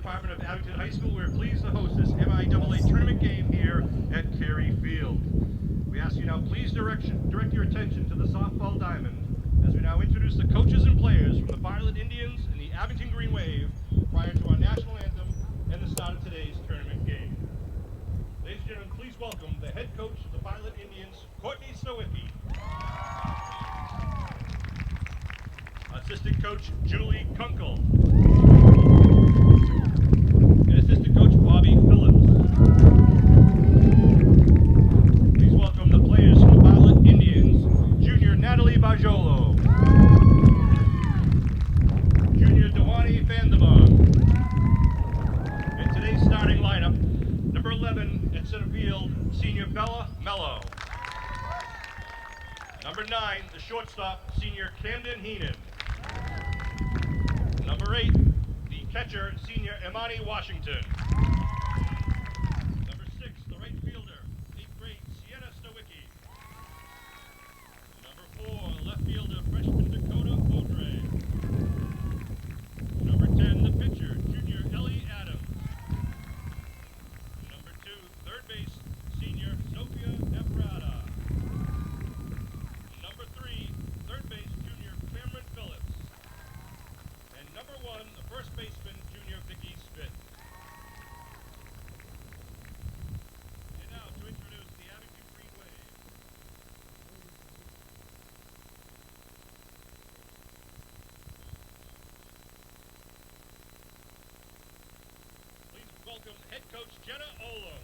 department of Abington High School, we're pleased to host this MIAA tournament game here at Carey Field. We ask you now, please direct your attention to the softball diamond as we now introduce the coaches and players from the Bartlett Indians and the Abington Green Wave prior to our national anthem and the start of today's tournament game. Ladies and gentlemen, please welcome the head coach of the Bartlett Indians, Courtney Snowicki. Assistant coach, Julie Kunkel. And assistant coach, Bobby Phillips. Please welcome the players from the Bartlett Indians, junior Natalie Bajolo, junior Dewani Vandevon, and today's starting lineup, number 11 at center field, senior Bella Mello. Number 9, the shortstop, senior Camden Heenan. Number 8, the catcher, senior Imani Washington. Number 6, the right fielder, 8th grade, Sienna Stowicki. Number 4, left fielder, freshman Dakota Audrey. Number 10, the pitcher, junior Ellie Adams. Number 2, third base, senior Sophia Ebrada. Number 3, third base, junior Cameron Phillips. And number 1, the first baseman, junior Vicky Spitz. And now to introduce the Abington Green Wave. Please welcome head coach Jenna Olam.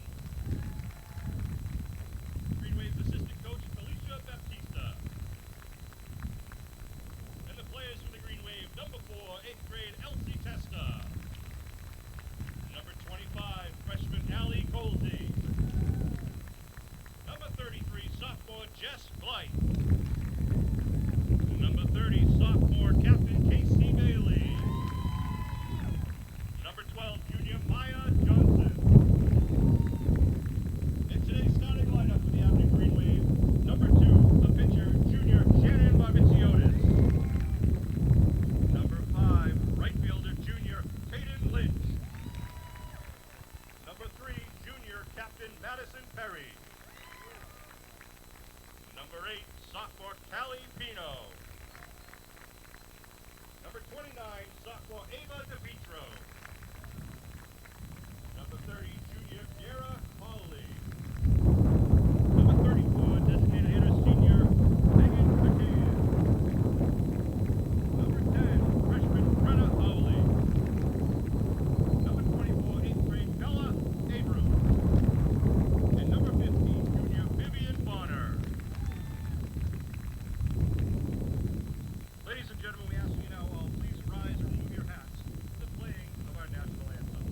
Green Wave's assistant coach, Felicia Baptista. And the players for the Green Wave, number 4, 8th grade, Elsie Testa. Number 25, freshman, Allie Colsey. Number 33, sophomore, Jess Blight. Number 30, sophomore, Captain Casey Bailey. Number 12, junior Maya Johnson. And today's starting lineup for the Abington Green Wave, number 2, the pitcher, junior Shannon Barbiziotis. Number 5, right fielder, junior Hayden Lynch. Number 3, junior captain Madison Perry. Number 8, sophomore Callie Pino. Number 29, sophomore Ava DeVitro. Number 30, junior Kiera Hawley. Number 34, designated hitter, senior Megan McCann. Number 10, freshman Brenna Howley. Number 24, 8th grade Bella Abrams. And number 15, junior Vivian Bonner. Ladies and gentlemen, we ask you now all, please rise and remove your hats to the playing of our national anthem.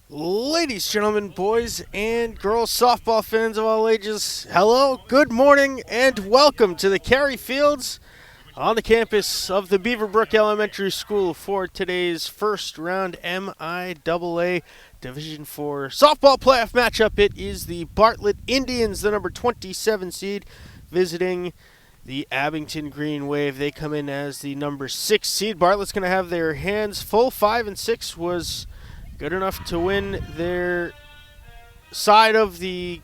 Ladies, gentlemen, boys and girls, softball fans of all ages, hello, good morning, and welcome to the Carey Fields on the campus of the Beaverbrook Elementary School for today's first round MIAA Division IV softball playoff matchup. It is the Bartlett Indians, the number 27 seed, visiting the Abington Green Wave. They come in as the number 6 seed. Bartlett's going to have their hands full. 5 and 6 was good enough to win their side of the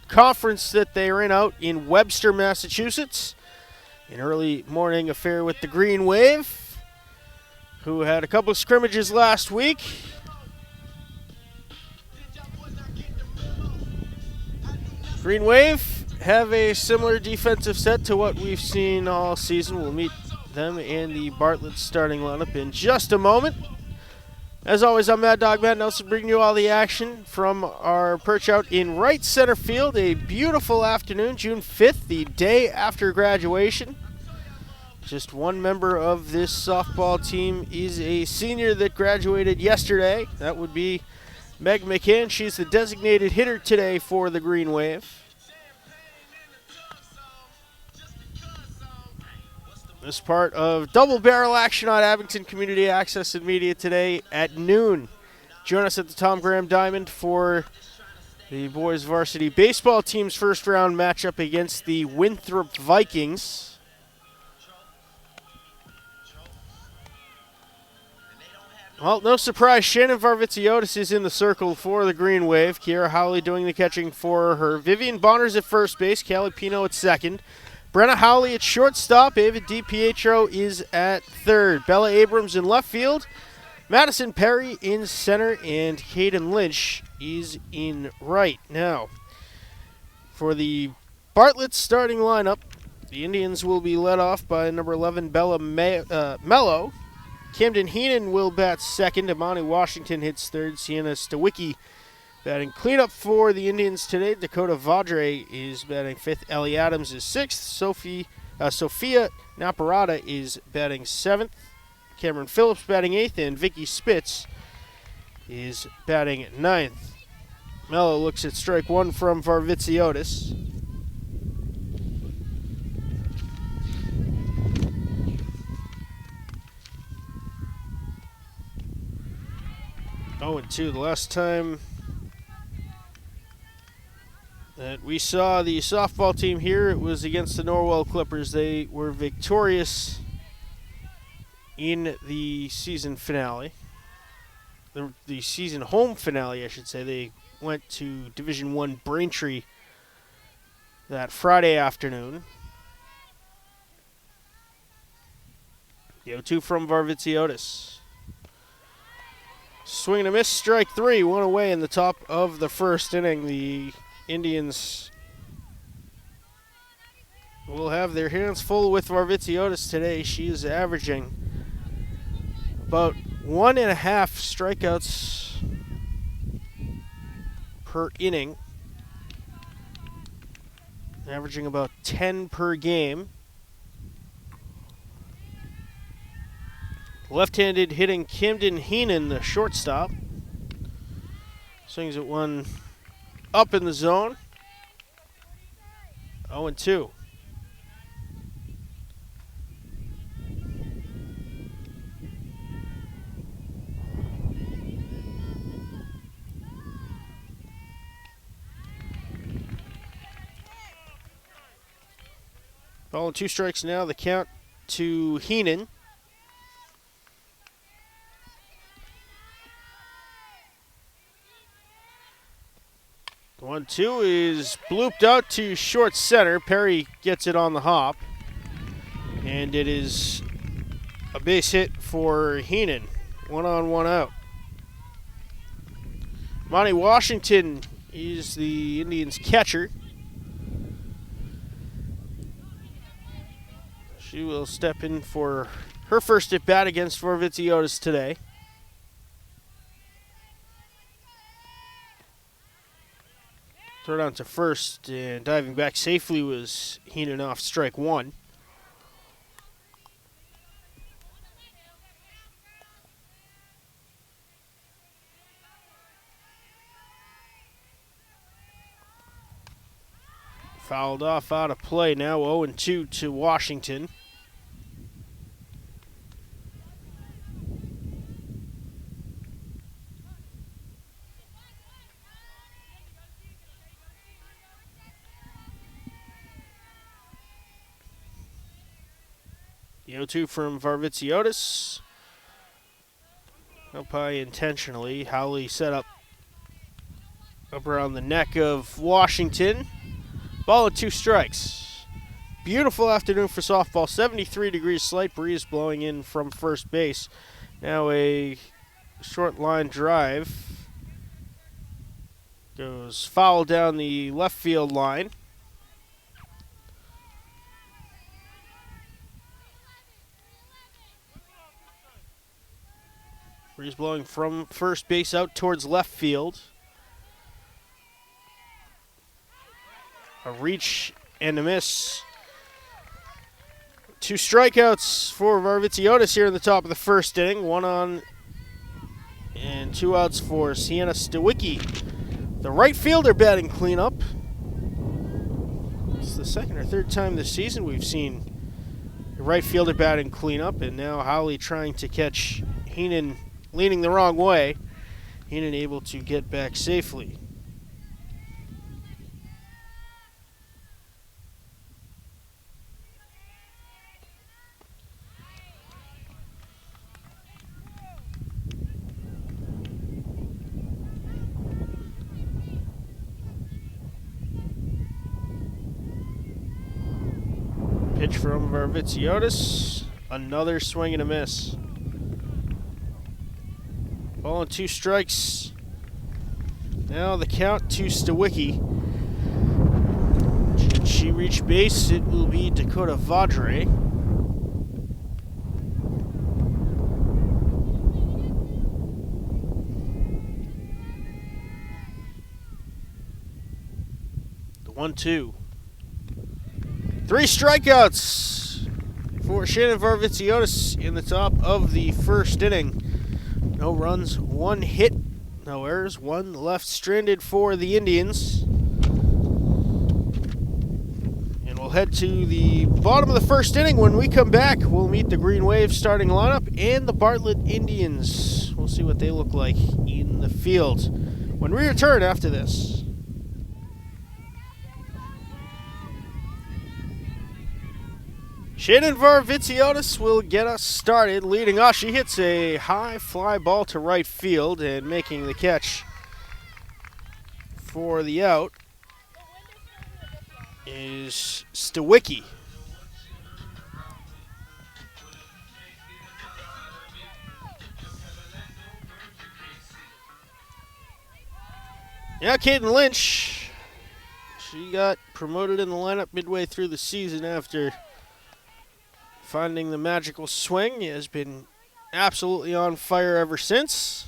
conference that they are in out in Webster, Massachusetts. An early morning affair with the Green Wave, who had a couple of scrimmages last week. Green Wave have a similar defensive set to what we've seen all season. We'll meet them and the Bartlett starting lineup in just a moment. As always, I'm Mad Dog Matt Nelson, bringing you all the action from our perch out in right center field. A beautiful afternoon, June 5th, the day after graduation. Just one member of this softball team is a senior that graduated yesterday. That would be Meg McCann. She's the designated hitter today for the Green Wave. This part of double barrel action on Abington Community Access and Media today at noon. Join us at the Tom Graham Diamond for the boys varsity baseball team's first round matchup against the Winthrop Vikings. Well, no surprise, Shannon Varvitsiotis is in the circle for the Green Wave. Kiera Howley doing the catching for her. Vivian Bonner's at first base. Callie Pino at second. Brenna Howley at shortstop. Ava DiPietro is at third. Bella Abrams in left field. Madison Perry in center. And Caden Lynch is in right. Now, for the Bartlett starting lineup, the Indians will be led off by number 11, Bella Mello. Camden Heenan will bat second. Amani Washington hits third. Sienna Stawicki batting cleanup for the Indians today. Dakota Vadre is batting fifth. Ellie Adams is sixth. Sophia Naparata is batting seventh. Cameron Phillips batting eighth. And Vicky Spitz is batting ninth. Mello looks at strike one from Varvitsiotis. Oh, and 2. The last time that we saw the softball team here, it was against the Norwell Clippers. They were victorious in the season finale. The season home finale, I should say. They went to Division I Braintree that Friday afternoon. The 0-2 from Varvitsiotis. Swing and a miss, strike 3, one away in the top of the first inning. The Indians will have their hands full with Varvitsiotis today. She is averaging about 1.5 strikeouts per inning, averaging about 10 per game. Left-handed hitting Camden Heenan, the shortstop. Swings at one up in the zone. 0-2. Ball and 2 strikes now. The count to Heenan. 1-2 is blooped out to short center. Perry gets it on the hop. And it is a base hit for Heenan. 1 on, 1 out. Monty Washington is the Indians' catcher. She will step in for her first at bat against Varvitsiotis today. Throw down to first, and diving back safely was Heenan off strike 1. Fouled off out of play now, 0-2 to Washington. The 0-2 from Varvitsiotis. Up high intentionally. Howley set up around the neck of Washington. Ball and 2 strikes. Beautiful afternoon for softball. 73 degrees, slight breeze blowing in from first base. Now a short line drive. Goes foul down the left field line. Breeze blowing from first base out towards left field. A reach and a miss. 2 strikeouts for Varvitsiotis here in the top of the first inning. 1 on and 2 outs for Sienna Stawicki. The right fielder batting cleanup. It's the second or third time this season we've seen the right fielder batting cleanup, and now Howley trying to catch Heenan leaning the wrong way. Heenan able to get back safely. Pitch from Varvitsiotis. Another swing and a miss. Ball and 2 strikes. Now the count to Stawicki. Should she reach base, it will be Dakota Vadre. The 1-2. 3 strikeouts for Shannon Varvitsiotis in the top of the first inning. No runs, 1 hit, no errors, 1 left stranded for the Indians. And we'll head to the bottom of the first inning. When we come back, we'll meet the Green Wave starting lineup and the Bartlett Indians. We'll see what they look like in the field when we return after this. Shannon Varvitsiotis will get us started. Leading off, she hits a high fly ball to right field, and making the catch for the out is Stawicki. Now Caden Lynch, she got promoted in the lineup midway through the season after finding the magical swing. Has been absolutely on fire ever since.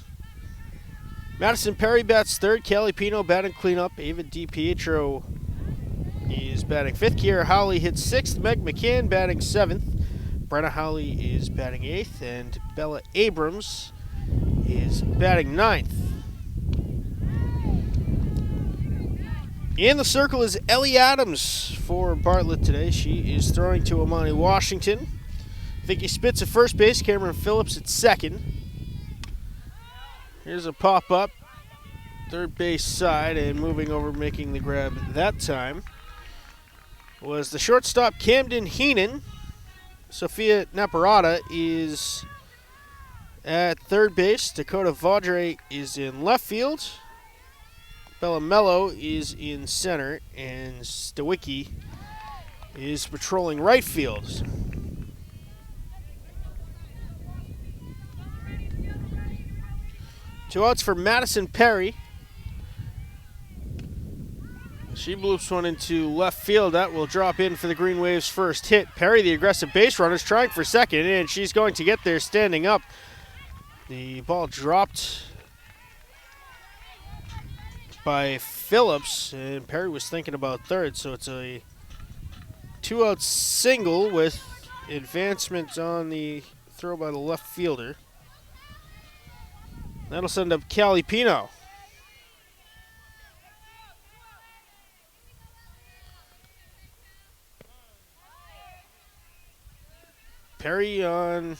Madison Perry bats third. Kelly Pino batting cleanup. Ava DiPietro is batting fifth. Kiera Howley hits sixth. Meg McCann batting seventh. Brenna Howley is batting eighth. And Bella Abrams is batting ninth. In the circle is Ellie Adams for Bartlett today. She is throwing to Amani Washington. Vicky Spitz at first base. Cameron Phillips at second. Here's a pop-up. Third base side, and moving over, making the grab that time was the shortstop Camden Heenan. Sophia Naparata is at third base. Dakota Vaudre is in left field. Bella Mello is in center, and Stawicki is patrolling right field. Two outs for Madison Perry. She bloops one into left field. That will drop in for the Green Wave's first hit. Perry, the aggressive base runner, is trying for second, and she's going to get there standing up. The ball dropped by Phillips, and Perry was thinking about third, so it's a two-out single with advancement on the throw by the left fielder. That'll send up Callie Pino. Perry on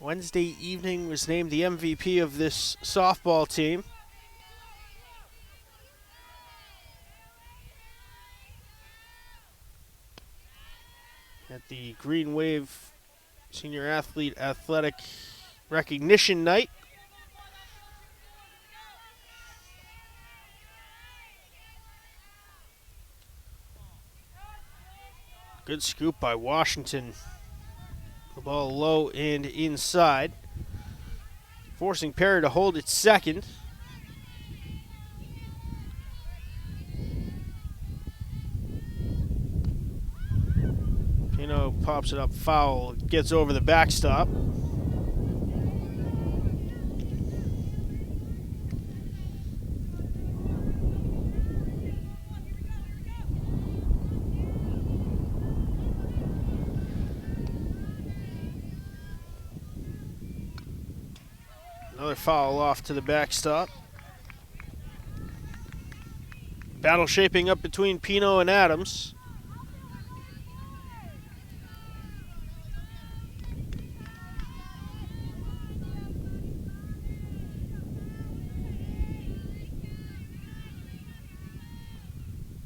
Wednesday evening was named the MVP of this softball team. at the Green Wave Senior Athlete Athletic Recognition Night. Good scoop by Washington. The ball low and inside, forcing Perry to hold it second. Pino pops it up foul, gets over the backstop. Another foul off to the backstop. Battle shaping up between Pino and Adams.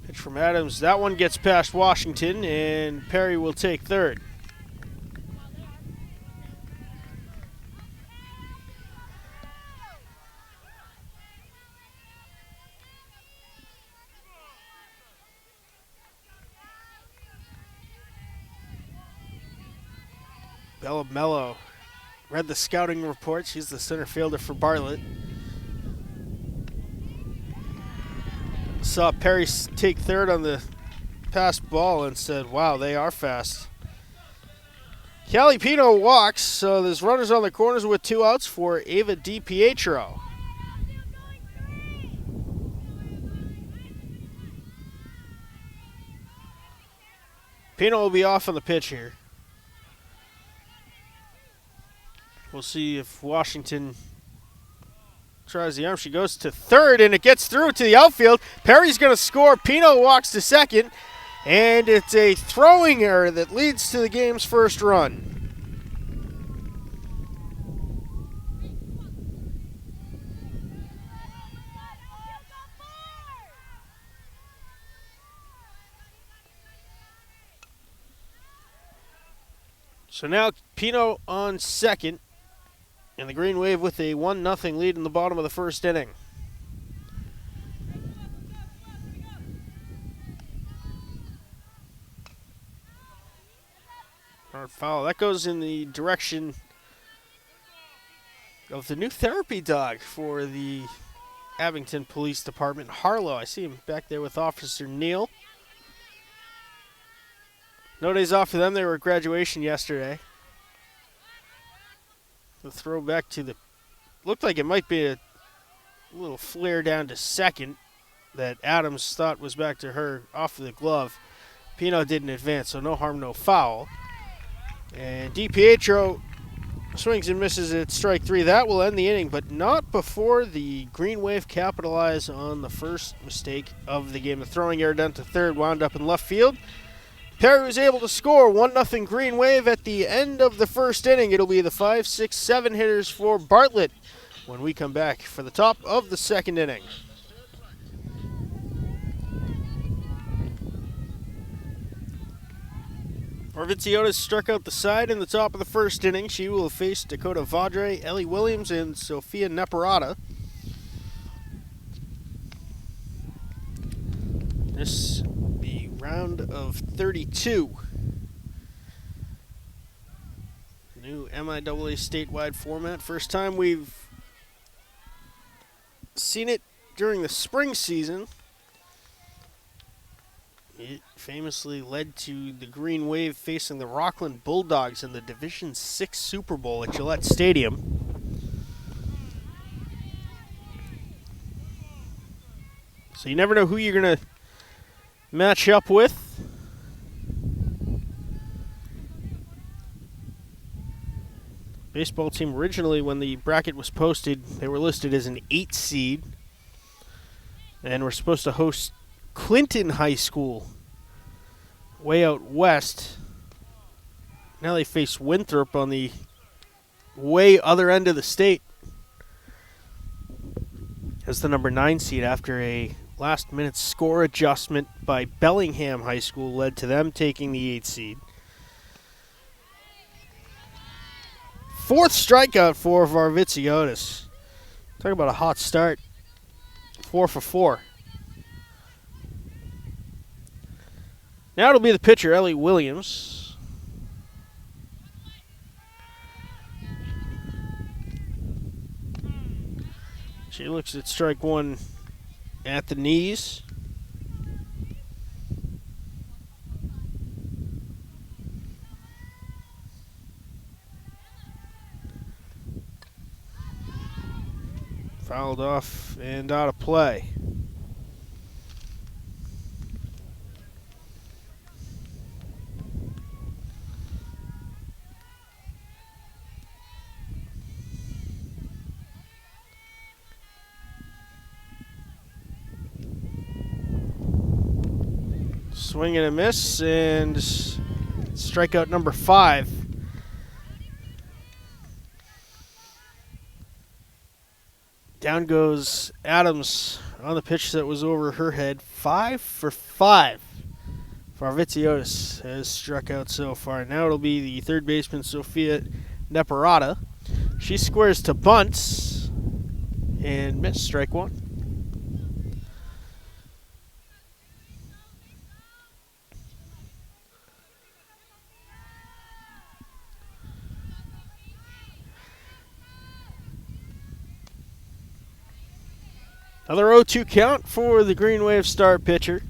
Pitch from Adams. That one gets past Washington, and Perry will take third. Bella Mello read the scouting report. She's the center fielder for Bartlett. Saw Perry take third on the pass ball and said, wow, they are fast. Callie Pino walks, so there's runners on the corners with 2 outs for Ava DiPietro. Pino will be off on the pitch here. We'll see if Washington tries the arm. She goes to third, and it gets through to the outfield. Perry's going to score. Pino walks to second, and it's a throwing error that leads to the game's first run. So now Pino on second. And the Green Wave with a 1-0 lead in the bottom of the first inning. Hard foul. That goes in the direction of the new therapy dog for the Abington Police Department, Harlow. I see him back there with Officer Neal. No days off for them. They were at graduation yesterday. The throw back to the, looked like it might be a little flare down to second that Adams thought was back to her off of the glove. Pino didn't advance, so no harm, no foul. And DiPietro swings and misses at strike 3. That will end the inning, but not before the Green Wave capitalize on the first mistake of the game. The throwing error down to third wound up in left field. Perry was able to score 1-0 Green Wave at the end of the first inning. It'll be the 5, 6, 7 hitters for Bartlett when we come back for the top of the second inning. Orviziotis struck out the side in the top of the first inning. She will face Dakota Vadre, Ellie Williams, and Sophia Neparata. This the round of 32. New MIAA statewide format. First time we've seen it during the spring season. It famously led to the Green Wave facing the Rockland Bulldogs in the Division VI Super Bowl at Gillette Stadium. So you never know who you're going to match up with. Baseball team originally, when the bracket was posted, they were listed as an 8 seed. And we're supposed to host Clinton High School way out west. Now they face Winthrop on the way other end of the state as the number 9 seed after a last-minute score adjustment by Bellingham High School led to them taking the 8 seed. fourth strikeout for Varvitsiotis. Talk about a hot start. 4 for 4. Now it'll be the pitcher, Ellie Williams. She looks at strike one at the knees. Fouled off and out of play. Swing and a miss, and strikeout number 5. Down goes Adams on the pitch that was over her head. 5 for 5. Varvitsiotis has struck out so far. Now it'll be the third baseman, Sophia Neparata. She squares to bunts and missed strike one. Another 0-2 count for the Green Wave star pitcher.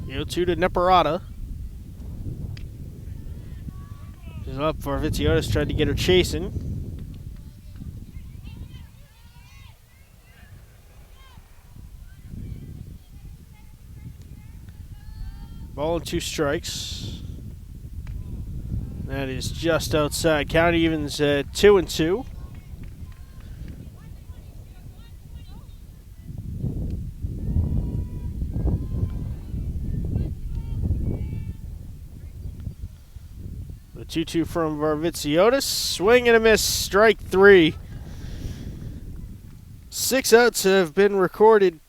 The 0-2 to Neparata. She's up. Varvitsiotis tried to get her chasing. Ball and 2 strikes. That is just outside. Count evens at 2-2. The 2-2 from Varvitsiotis. Swing and a miss. Strike 3. 6 outs have been recorded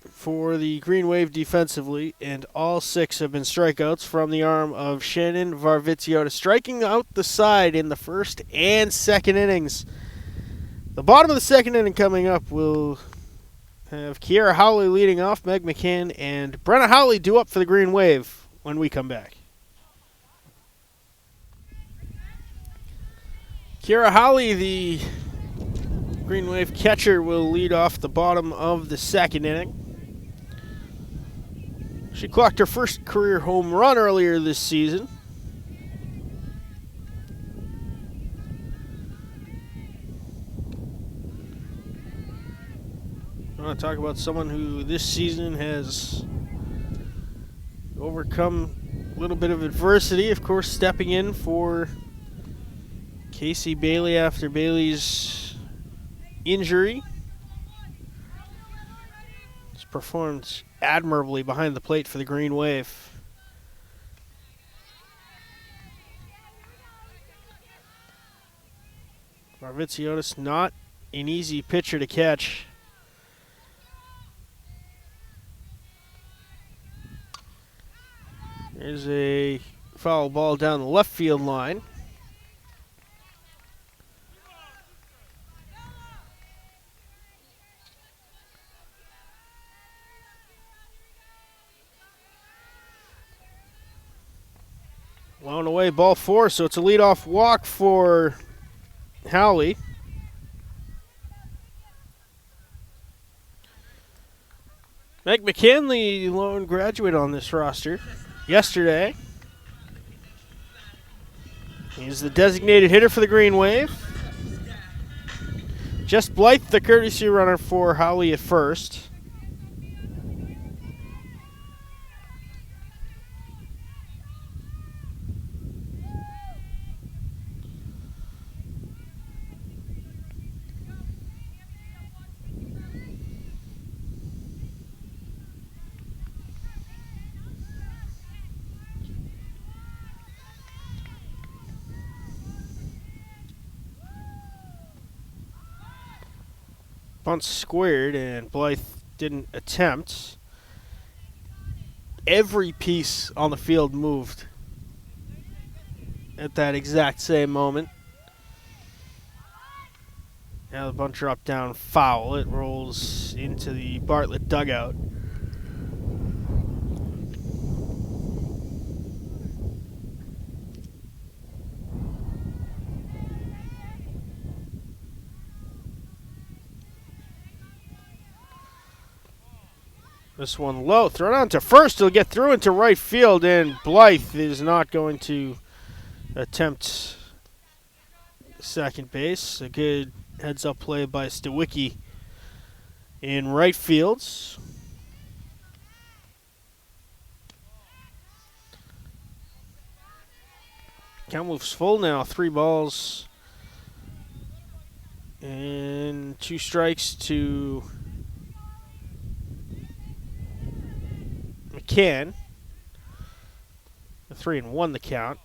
for the Green Wave defensively, and all 6 have been strikeouts from the arm of Shannon Varvitsiotis, striking out the side in the first and second innings. The bottom of the second inning coming up will have Kiera Howley leading off, Meg McCann, and Brenna Howley due up for the Green Wave when we come back. Kiera Howley, the Green Wave catcher, will lead off the bottom of the second inning. She clocked her first career home run earlier this season. I want to talk about someone who this season has overcome a little bit of adversity. Of course, stepping in for Casey Bailey after Bailey's injury. She's performed admirably behind the plate for the Green Wave. Varvitsiotis, not an easy pitcher to catch. There's a foul ball down the left field line. Blown away, ball 4, so it's a leadoff walk for Howley. Meg McCann, the lone graduate on this roster yesterday. He's the designated hitter for the Green Wave. Jess Blythe, the courtesy runner for Howley at first. Bunt squared, and Blythe didn't attempt. every piece on the field moved at that exact same moment. Now the bunt drop down foul. It rolls into the Bartlett dugout. This one low. Thrown on to first. He'll get through into right field, and Blythe is not going to attempt second base. A good heads-up play by Stawicki in right field. Count moves full now. 3 balls and 2 strikes to McCann. 3-1 the count.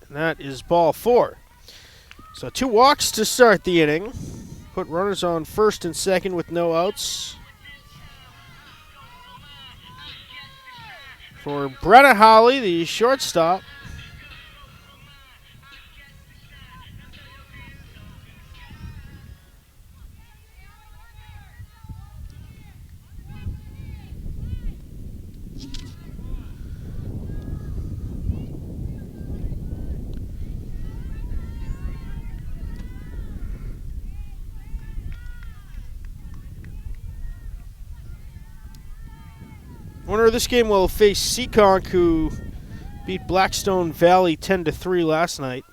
And that is ball 4. So 2 walks to start the inning. Put runners on first and second with no outs. For Brenna Holly, the shortstop. Winner of this game will face Seekonk, who beat Blackstone Valley 10-3 last night.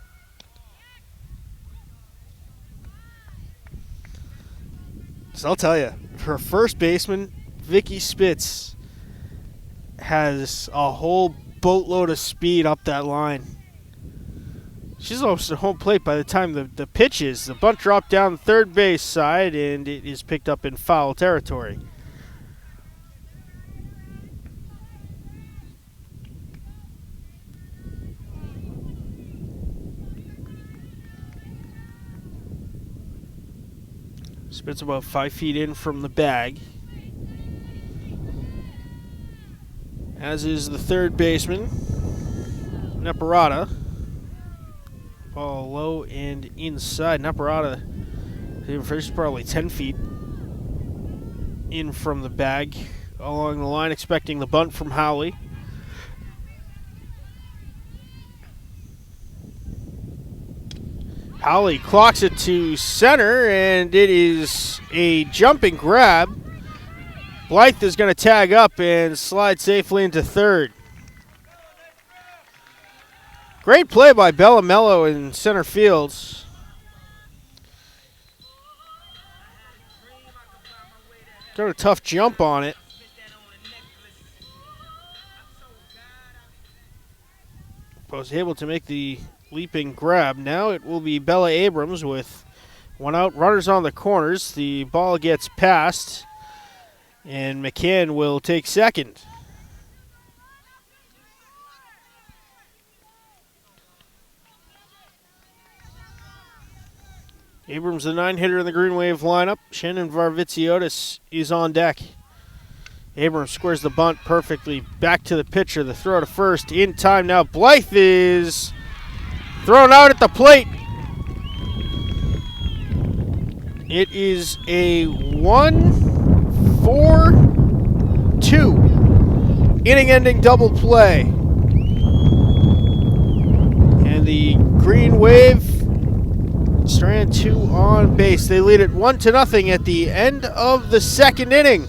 So I'll tell you, her first baseman, Vicky Spitz, has a whole boatload of speed up that line. She's almost at home plate by the time the pitch is. The bunt dropped down the third base side, and it is picked up in foul territory. Spitz about 5 feet in from the bag. As is the third baseman, Naparata. Ball low and inside. Naparata is probably 10 feet in from the bag along the line, expecting the bunt from Howley. Howley clocks it to center, and it is a jumping grab. Blythe is going to tag up and slide safely into third. Great play by Bella Mello in center field. Got a tough jump on it. Was able to make the leaping grab. Now it will be Bella Abrams with 1 out, runners on the corners. The ball gets passed, and McCann will take second. Abrams, the 9-hitter in the Green Wave lineup. Shannon Varvitsiotis is on deck. Abrams squares the bunt perfectly. Back to the pitcher. The throw to first in time. Now Blythe is thrown out at the plate. It is a 1-4-2 inning-ending double play. And the Green Wave strand 2 on base. They lead it 1-0 at the end of the second inning.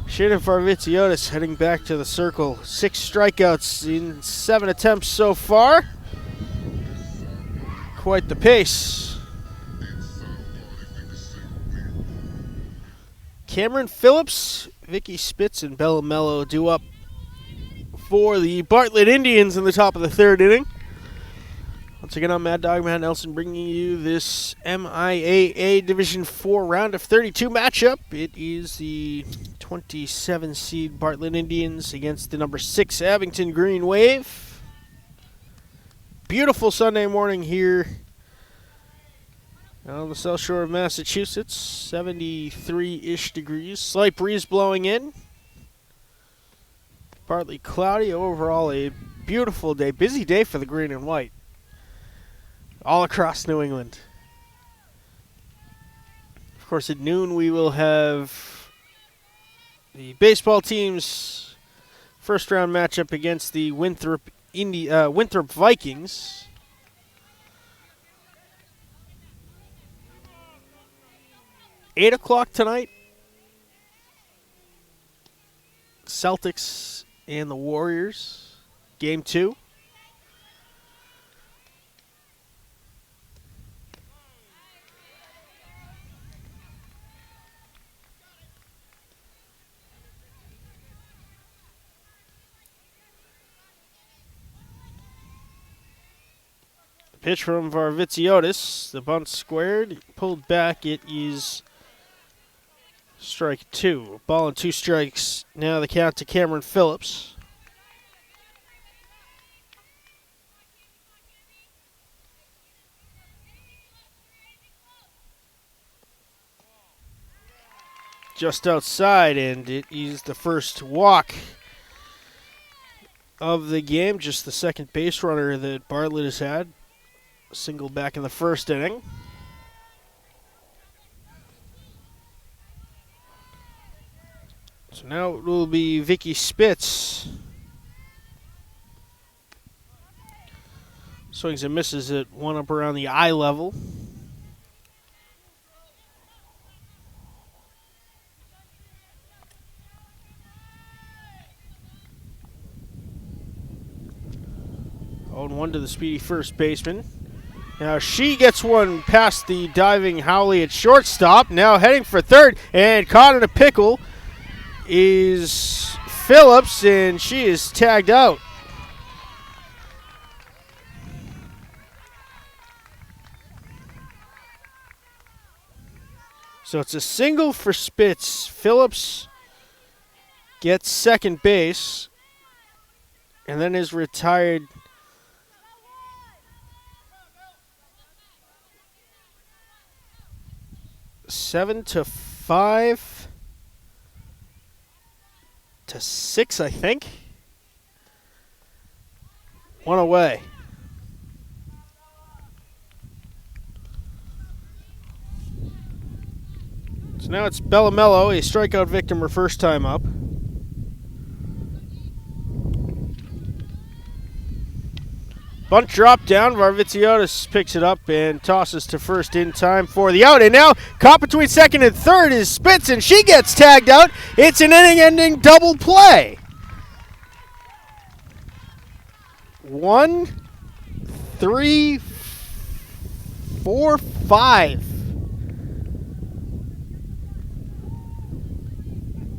Shannon Varvitsiotis heading back to the circle. 6 strikeouts in 7 attempts so far. Quite the pace. Cameron Phillips, Vicky Spitz, and Bella Mello due up for the Bartlett Indians in the top of the third inning. Once again, I'm Mad Dog Matt Nelson bringing you this MIAA Division 4 round of 32 matchup. It is the 27 seed Bartlett Indians against the number 6 Abington Green Wave. Beautiful Sunday morning here on the south shore of Massachusetts. 73-ish degrees. Slight breeze blowing in. Partly cloudy, overall a beautiful day. Busy day for the green and white. All across New England. Of course, at noon we will have the baseball team's first round matchup against the Winthrop Vikings. $8 tonight. Celtics and the Warriors. Game 2. Pitch from Varvitsiotis. The bunt squared. Pulled back. It is strike 2. Ball and 2 strikes. Now the count to Cameron Phillips. Just outside, and it is the first walk of the game. Just the second base runner that Bartlett has had. Single back in the first inning. So now it will be Vicky Spitz. Swings and misses it, one up around the eye level. Oh, and 1 to the speedy first baseman. Now she gets one past the diving Howley at shortstop. Now heading for third, and caught in a pickle is Phillips, and she is tagged out. So it's a single for Spitz. Phillips gets second base, and then is retired. Seven to 5 to 6, I think. One away. So now it's Bellamello, a strikeout victim, her first time up. Bunt drop down. Varvitsiotis picks it up and tosses to first in time for the out. And now caught between second and third is Spitz, and she gets tagged out. It's an inning-ending double play. 1, 3, 4, 5.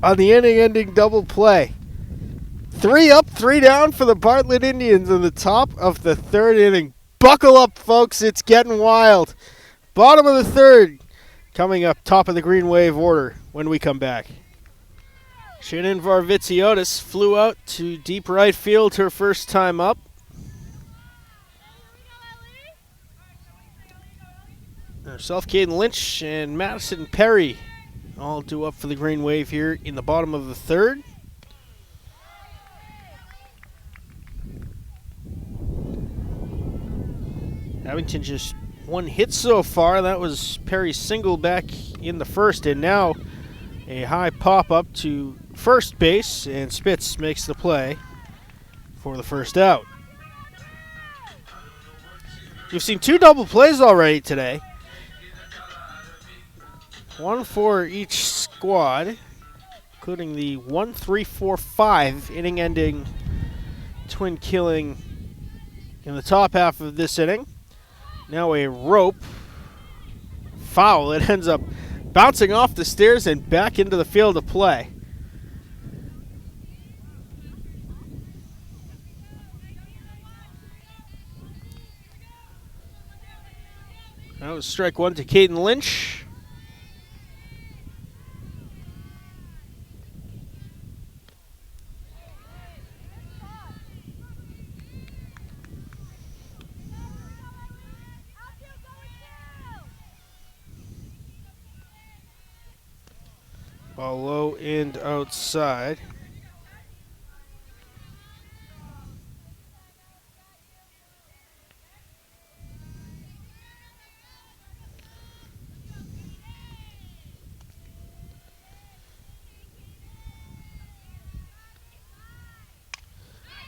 On the inning-ending double play. 3 up, 3 down for the Bartlett Indians in the top of the third inning. Buckle up, folks. It's getting wild. Bottom of the third. Coming up, top of the green wave order when we come back. Shannon Varvitsiotis flew out to deep right field her first time up. Herself, Caden Lynch, and Madison Perry all due up for the green wave here in the bottom of the third. Abington just 1 hit so far. That was Perry's single back in the first, and now a high pop-up to first base, and Spitz makes the play for the first out. You've seen 2 double plays already today. 1 for each squad, including the 1-3-4-5 inning-ending twin killing in the top half of this inning. Now a rope foul. It ends up bouncing off the stairs and back into the field of play. That was strike 1 to Caden Lynch. Ball low and outside.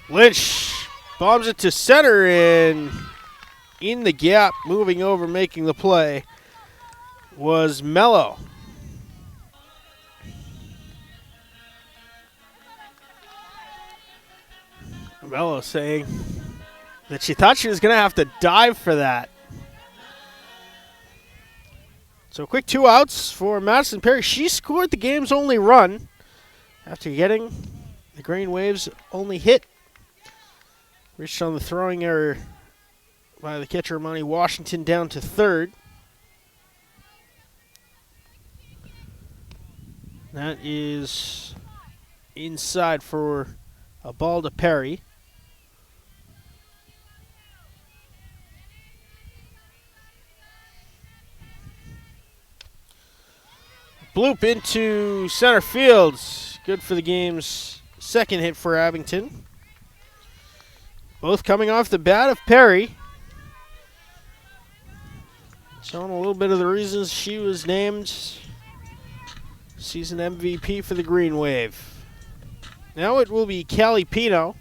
Lynch bombs it to center, and in the gap, moving over, making the play, was Mello. Mello saying that she thought she was going to have to dive for that. So quick 2 outs for Madison Perry. She scored the game's only run after getting the Green Waves' only hit. Reached on the throwing error by the catcher, Monty Washington, down to third. That is inside for a ball to Perry. Bloop into center field. Good for the game's second hit for Abington. Both coming off the bat of Perry. Showing a little bit of the reasons she was named season MVP for the Green Wave. Now it will be Callie Pino,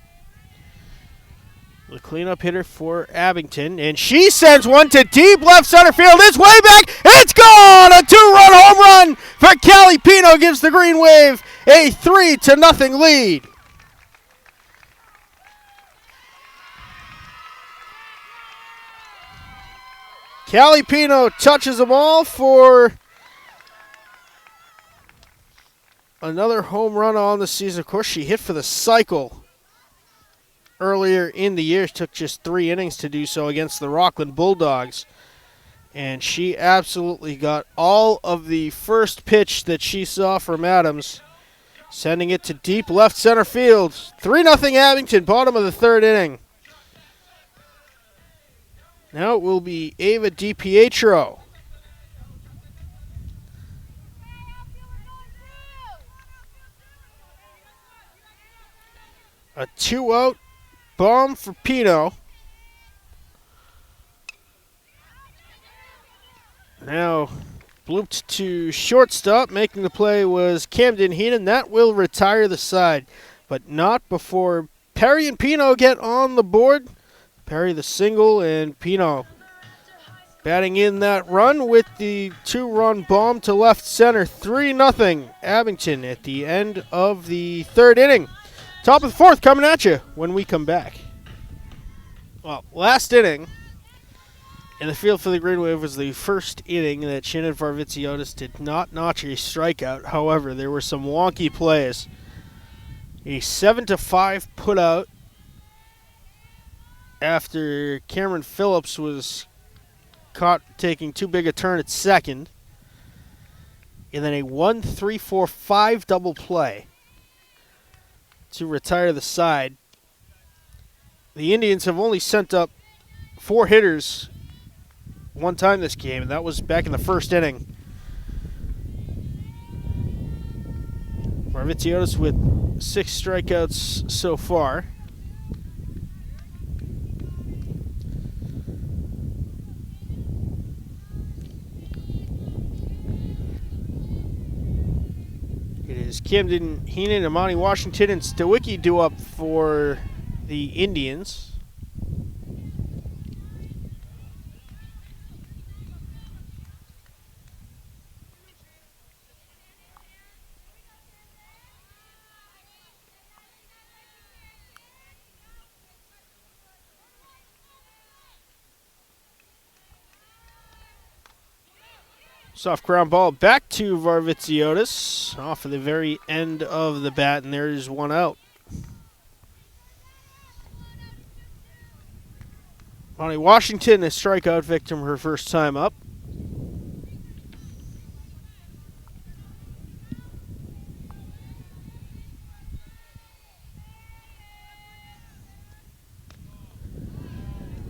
the cleanup hitter for Abington, and she sends one to deep left center field. It's way back. It's gone. A 2-run home run for Callie Pino gives the Green Wave a 3-0 lead. Callie Pino touches the ball for another home run on the season. Of course, she hit for the cycle earlier in the year. Took just 3 innings to do so against the Rockland Bulldogs. And she absolutely got all of the first pitch that she saw from Adams, sending it to deep left center field. 3-0 Abington, bottom of the 3rd inning. Now it will be Ava DiPietro. A 2-out bomb for Pino. Now blooped to shortstop. Making the play was Camden Heenan. That will retire the side, but not before Perry and Pino get on the board. Perry the single, and Pino batting in that run with the 2-run bomb to left center. 3-0 Abington at the end of the 3rd inning. Top of the 4th coming at you when we come back. Well, last inning in the field for the Green Wave was the first inning that Shannon Varvitsiotis did not notch a strikeout. However, there were some wonky plays. A 7-5 putout after Cameron Phillips was caught taking too big a turn at second. And then a 1-3-4-5 double play to retire the side. The Indians have only sent up 4 hitters one time this game, and that was back in the 1st inning. Varvitsiotis with 6 strikeouts so far. It is Camden Heenan, Amani Washington, and Stowicki due up for the Indians. Soft ground ball back to Varvitsiotis off of the very end of the bat, and there is 1 out. Bonnie Washington, a strikeout victim her first time up.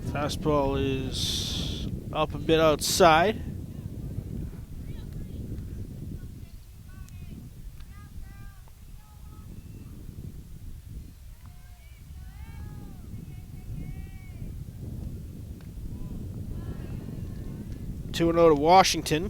Fastball is up a bit outside. 2-0 to Washington.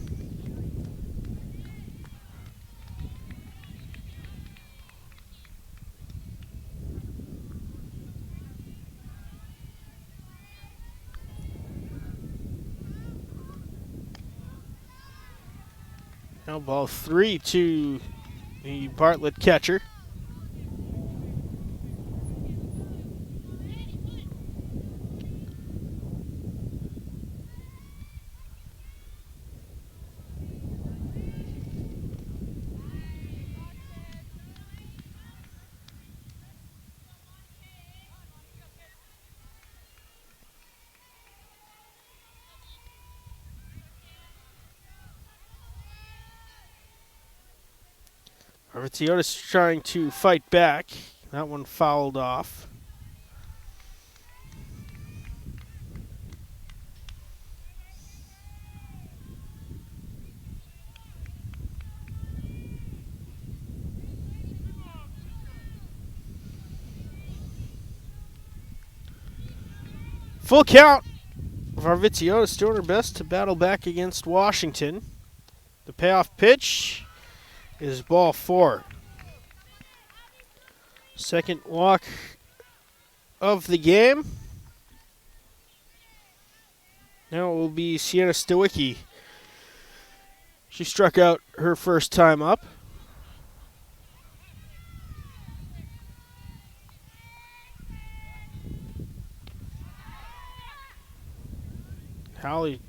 Now ball 3 to the Bartlett catcher. Arvitiotis trying to fight back. That one fouled off. Full count. Arvitiotis doing her best to battle back against Washington. The payoff pitch is ball 4. Second walk of the game. Now it will be Sienna Stawicki. She struck out her first time up. Howley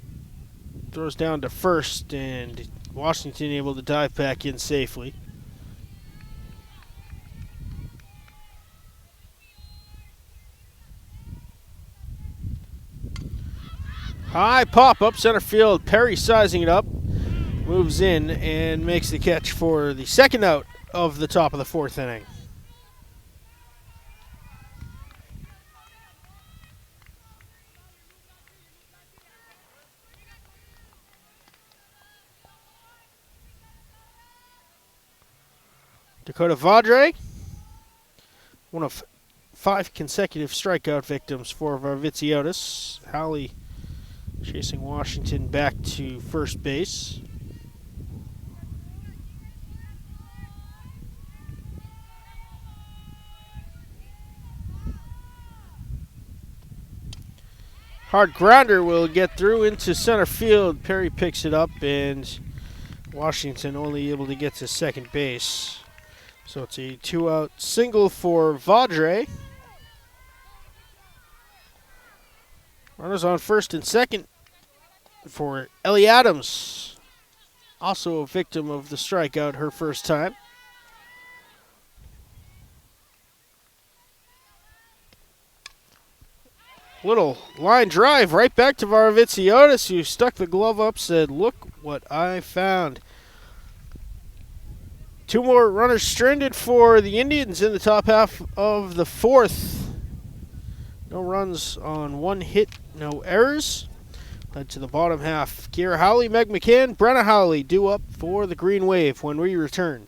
throws down to first, and Washington able to dive back in safely. High pop up center field. Perry sizing it up. Moves in and makes the catch for the second out of the top of the 4th inning. Dakota Vadre, one of 5 consecutive strikeout victims for Varvitsiotis. Howley chasing Washington back to first base. Hard grounder will get through into center field. Perry picks it up, and Washington only able to get to second base. So it's a 2-out single for Vadre. Runners on first and second for Ellie Adams. Also a victim of the strikeout her first time. Little line drive right back to Varvitsiotis, who stuck the glove up, said, "Look what I found." 2 more runners stranded for the Indians in the top half of the 4th. No runs on 1 hit, no errors. Led to the bottom half. Kira Howley, Meg McCann, Brenna Howley due up for the Green Wave when we return.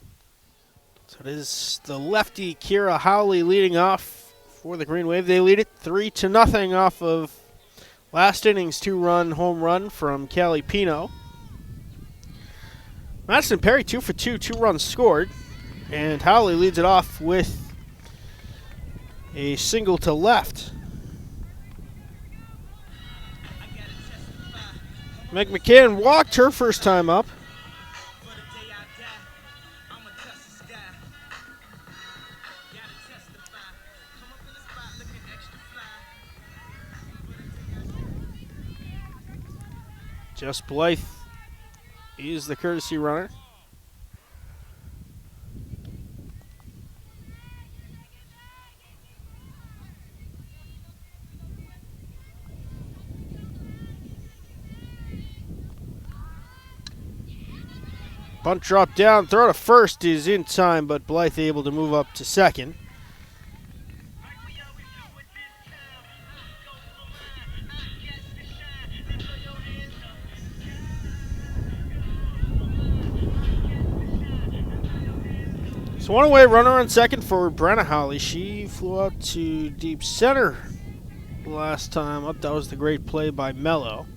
So it is the lefty Kira Howley leading off for the Green Wave. They lead it 3-0 off of last inning's 2-run home run from Callie Pino. Madison Perry 2 for 2, 2 runs scored, and Howley leads it off with a single to left. Meg McCann walked her first time up. Jess Blythe is the courtesy runner. Bunt drop down, throw to first is in time, but Blythe able to move up to second. So one away runner on second for Brenna Howley. She flew out to deep center last time up. That was the great play by Mello.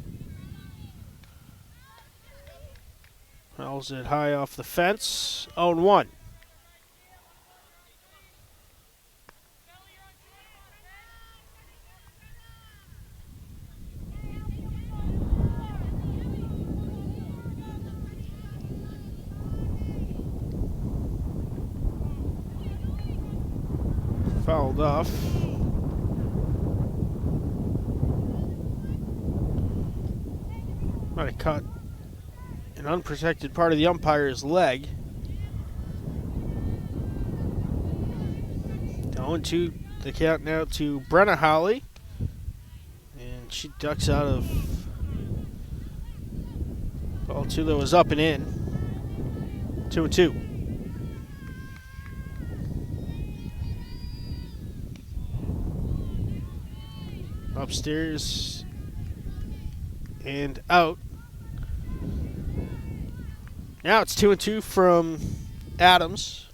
Fouls it high off the fence. 0-1. fouled off. Might have caught an unprotected part of the umpire's leg. Down to the count now to Brenna Holly. And she ducks out of ball two that was up and in. 2-2. Upstairs and out. Now it's 2-2 from Adams.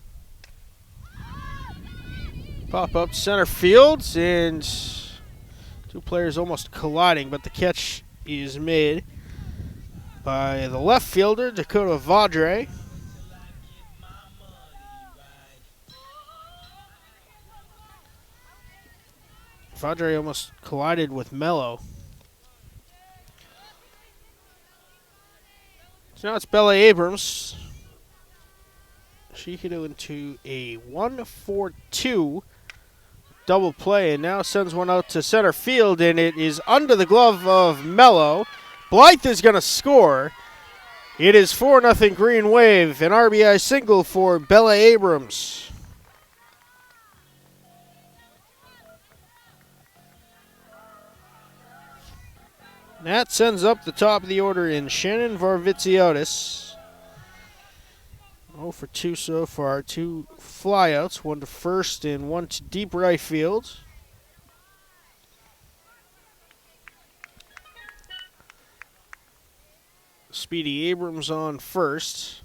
Pop up center field, and two players almost colliding, but the catch is made by the left fielder, Dakota Vaudre. Vaudre almost collided with Mello. So now it's Bella Abrams. She hit it into a 1-4-2 double play and now sends one out to center field, and it is under the glove of Mello. Blythe is going to score. It is 4-0 Green Wave, an RBI single for Bella Abrams. That sends up the top of the order in Shannon Varvitsiotis. 0 for 2 so far. 2 flyouts, one to first and one to deep right field. Speedy Abrams on first.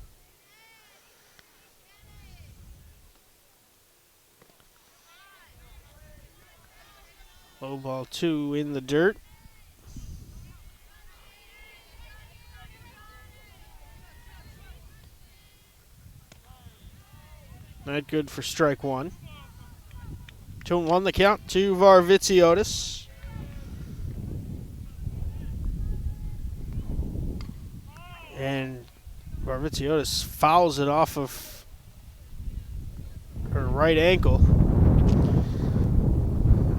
Low ball 2 in the dirt. Not good for strike one. 2-1 the count to Varvitsiotis. And Varvitsiotis fouls it off of her right ankle.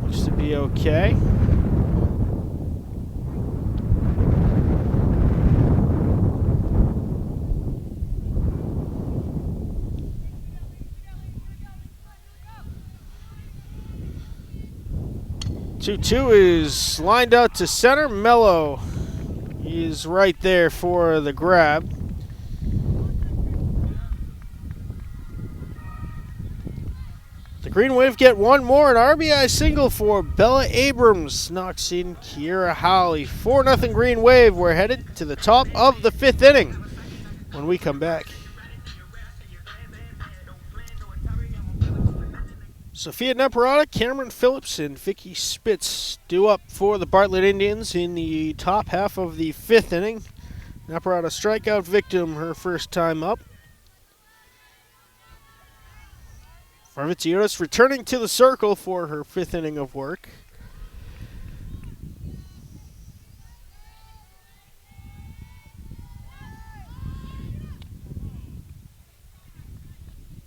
Looks to be okay. Two is lined out to center. Mello is right there for the grab. The Green Wave get one more. An RBI single for Bella Abrams knocks in Kiera Howley. 4-0 Green Wave. We're headed to the top of the fifth inning when we come back. Sophia Neparata, Cameron Phillips, and Vicky Spitz due up for the Bartlett Indians in the top half of the fifth inning. Neparata strikeout victim her first time up. Varvitsiotis returning to the circle for her fifth inning of work.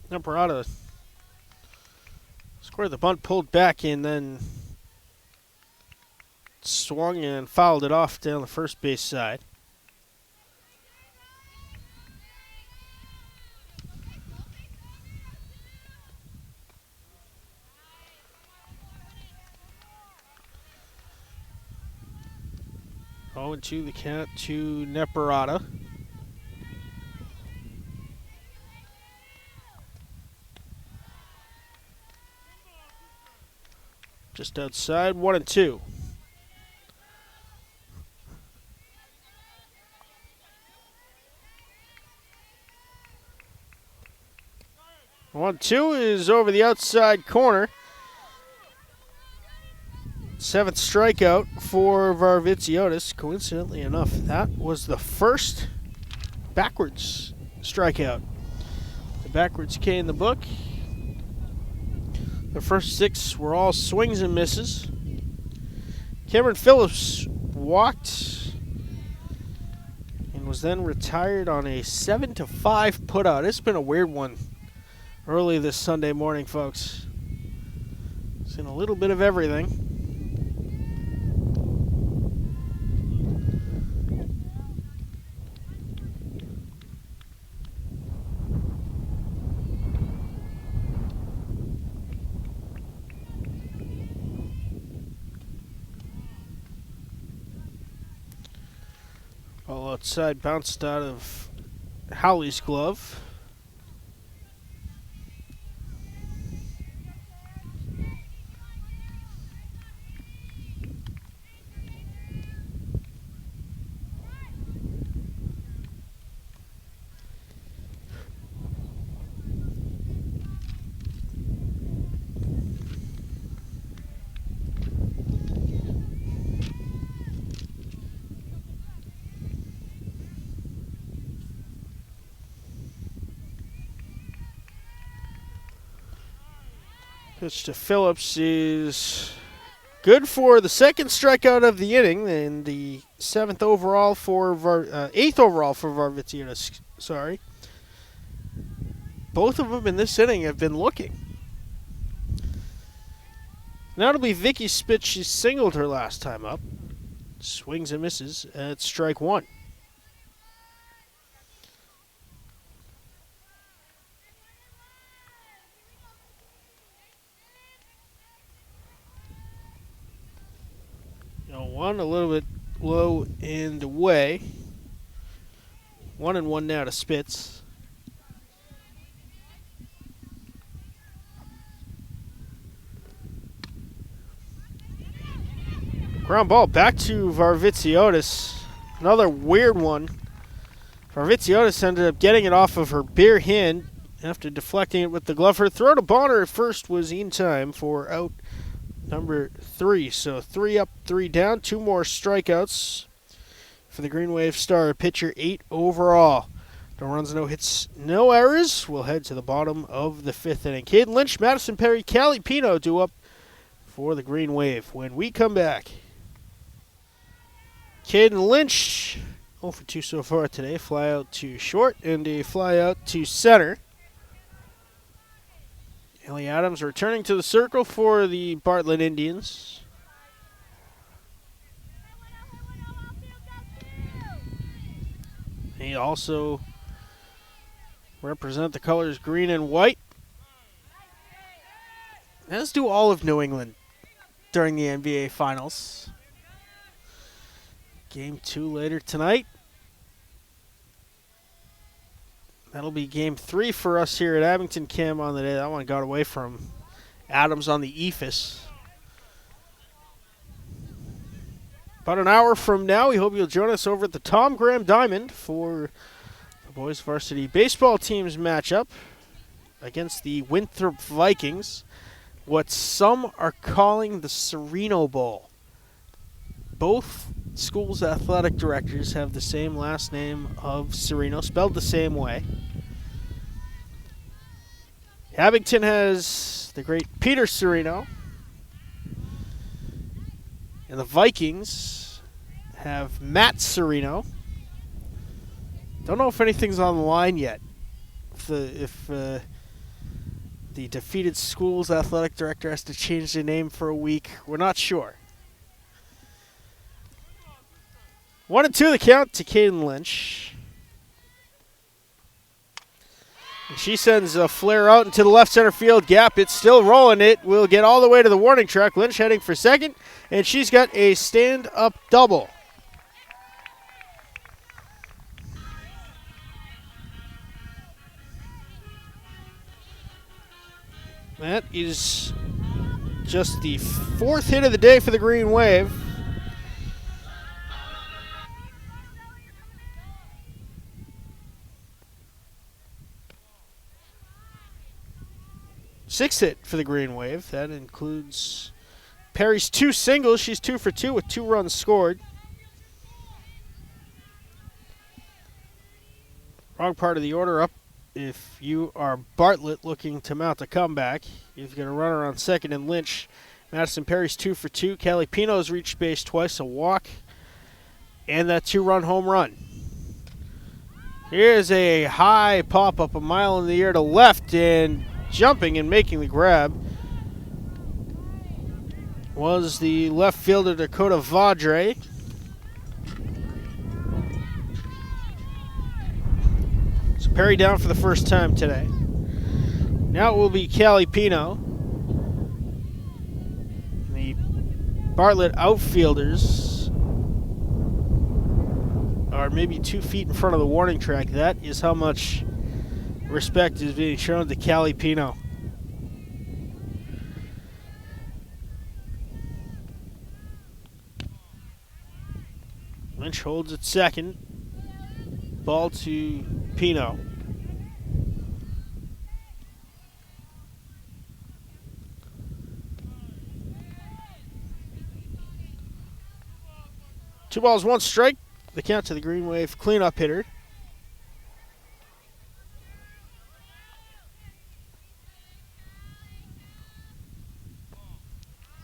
Neparata scored the bunt, pulled back, and then swung and fouled it off down the first base side. Oh, and 2 the count to Neparata. Just outside, 1-2. One-two is over the outside corner. Seventh strikeout for Varvitsiotis. Coincidentally enough, that was the first backwards strikeout. The backwards K in the book. The first 6 were all swings and misses. Cameron Phillips walked and was then retired on a 7-5 putout. It's been a weird one early this Sunday morning, folks. Seen a little bit of everything. Ball outside, bounced out of Howley's glove. Pitch to Phillips is good for the second strikeout of the inning and the eighth overall for Varvitsiotis. Sorry. Both of them in this inning have been looking. Now it'll be Vicky Spitz. She singled her last time up. Swings and misses at strike one. One a little bit low and away. 1-1 now to Spitz. Ground ball back to Varvitsiotis. Another weird one. Varvitsiotis ended up getting it off of her bare hand after deflecting it with the glove. Her throw to Bonner at first was in time for out number 3. So 3 up, 3 down. 2 more strikeouts for the Green Wave star pitcher. 8 overall. No runs, no hits, no errors. We'll head to the bottom of the 5th inning. Caden Lynch, Madison Perry, Callie Pino due up for the Green Wave when we come back. Caden Lynch, 0 for 2 so far today. Fly out to short and a fly out to center. Ellie Adams returning to the circle for the Bartlett Indians. He also represent the colors green and white, as do all of New England during the NBA Finals. Game 2 later tonight. That'll be game 3 for us here at Abington. Cam on the day. That one got away from Adams on the EFIS. About an hour from now, we hope you'll join us over at the Tom Graham Diamond for the boys varsity baseball team's matchup against the Winthrop Vikings. What some are calling the Sereno Bowl. Both schools' athletic directors have the same last name of Sereno, spelled the same way. Abington has the great Peter Sereno. And the Vikings have Matt Sereno. Don't know if anything's on the line yet. If the defeated school's athletic director has to change the name for a week, we're not sure. 1-2 the count to Caden Lynch. And she sends a flare out into the left center field gap. It's still rolling. It will get all the way to the warning track. Lynch heading for second, and she's got a stand-up double. That is just the 4th hit of the day for the Green Wave. Sixth hit for the Green Wave. That includes Perry's 2 singles. She's 2 for 2 with 2 runs scored. Wrong part of the order up. If you are Bartlett looking to mount a comeback, you've got a runner on second and Lynch. Madison Perry's 2 for 2. Callie Pino's reached base twice, a walk, and that 2-run home run. Here's a high pop-up a mile in the air to left, and jumping and making the grab was the left fielder Dakota Vadre. So Perry down for the first time today. Now it will be Callie Pino. The Bartlett outfielders are maybe 2 feet in front of the warning track. That is how much respect is being shown to Callie Pino. Lynch holds at second. Ball to Pino. Two balls, one strike. The count to the Green Wave cleanup hitter.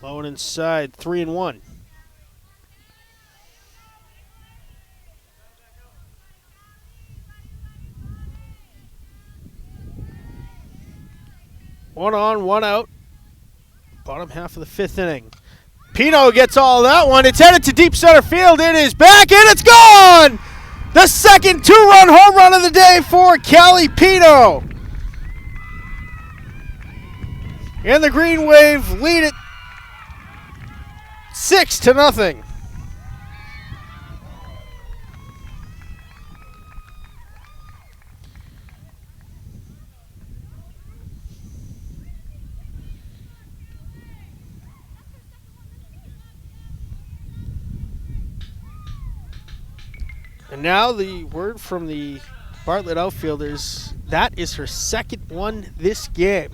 Low and inside, 3-1. One on, one out. Bottom half of the fifth inning. Pino gets all that one. It's headed to deep center field. It is back and it's gone! The second 2-run home run of the day for Callie Pino. And the Green Wave lead it 6-0. And now the word from the Bartlett outfielders, that is her second one this game.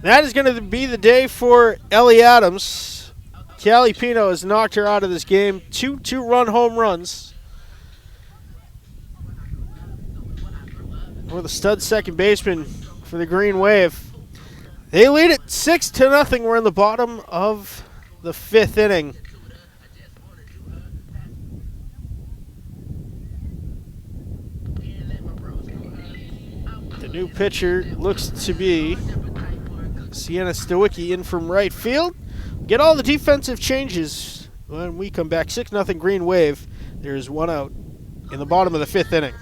That is going to be the day for Ellie Adams. Callie Pino has knocked her out of this game. 2 2-run home runs. For the stud second baseman for the Green Wave. They lead it 6-0. We're in the bottom of the fifth inning. The new pitcher looks to be Sienna Stawicki in from right field. Get all the defensive changes when we come back. 6-0 Green Wave. There's one out in the bottom of the fifth inning.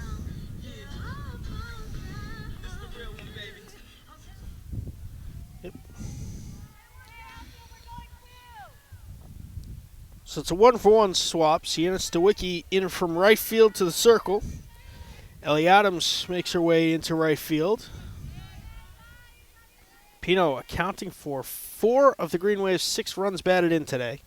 So it's a 1-for-1 swap. Sienna Stawicki in from right field to the circle. Ellie Adams makes her way into right field. Pino accounting for 4 of the Green Wave's 6 runs batted in today.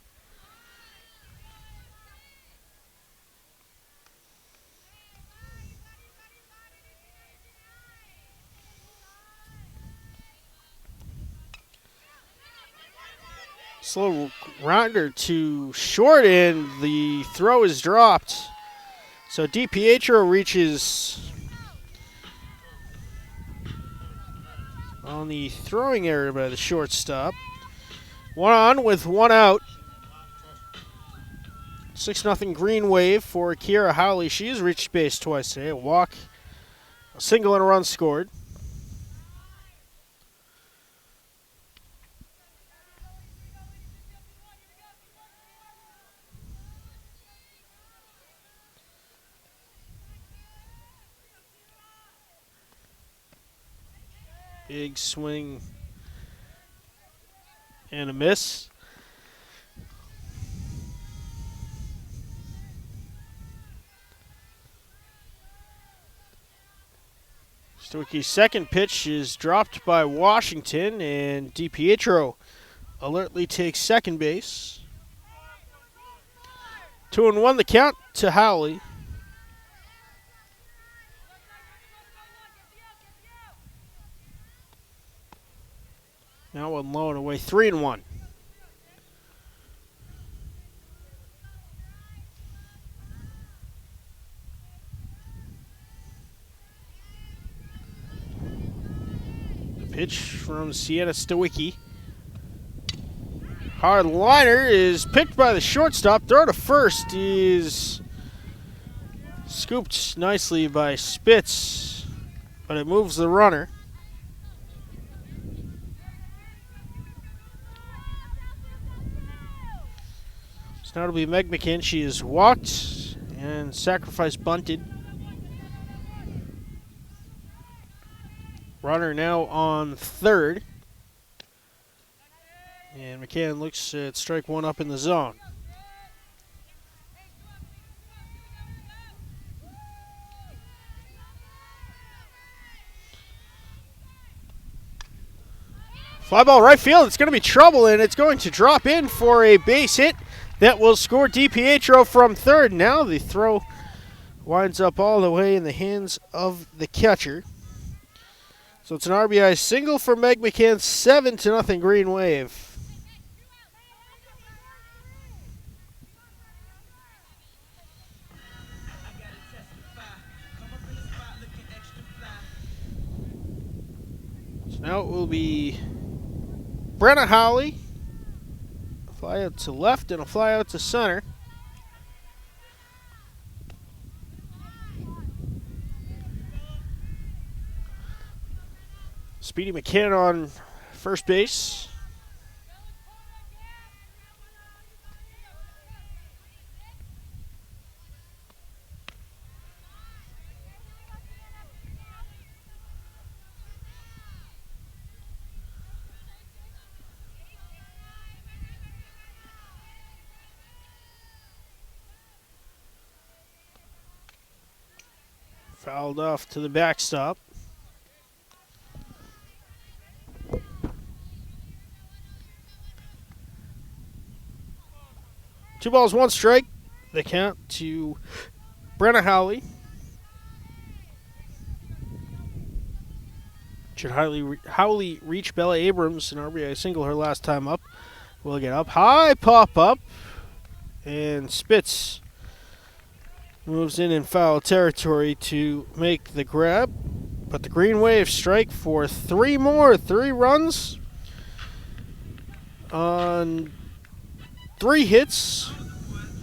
Slow rounder to short, and the throw is dropped. So DiPietro reaches on the throwing area by the shortstop. One on with one out. 6-0 Green Wave for Kiera Howley. She has reached base twice today. A walk, a single, and a run scored. Big swing and a miss. Stawicki's second pitch is dropped by Washington, and DiPietro alertly takes second base. 2-1 the count to Howley. Now one low and away, 3-1. The pitch from Sienna Stawicki. Hard liner is picked by the shortstop. Throw to first is Scooped nicely by Spitz, but it moves the runner. So now it'll be Meg McCann. She is walked and sacrifice bunted. Runner now on third. And McCann looks at strike one up in the zone. Fly ball right field. It's going to be trouble, and it's going to drop in for a base hit that will score DiPietro from third. Now the throw winds up all the way in the hands of the catcher. So it's an RBI single for Meg McCann, 7-0 Green Wave. So now it will be Brenna Howley. A fly out to left and a fly out to center. Speedy McCann on first base. Fouled off to the backstop. Two balls, one strike. The count to Brenna Howley. Should Howley reach Bella Abrams, an RBI single her last time up. Will get up high, pop up, and Spitz moves in foul territory to make the grab. But the Green Wave strike for three runs on 3 hits.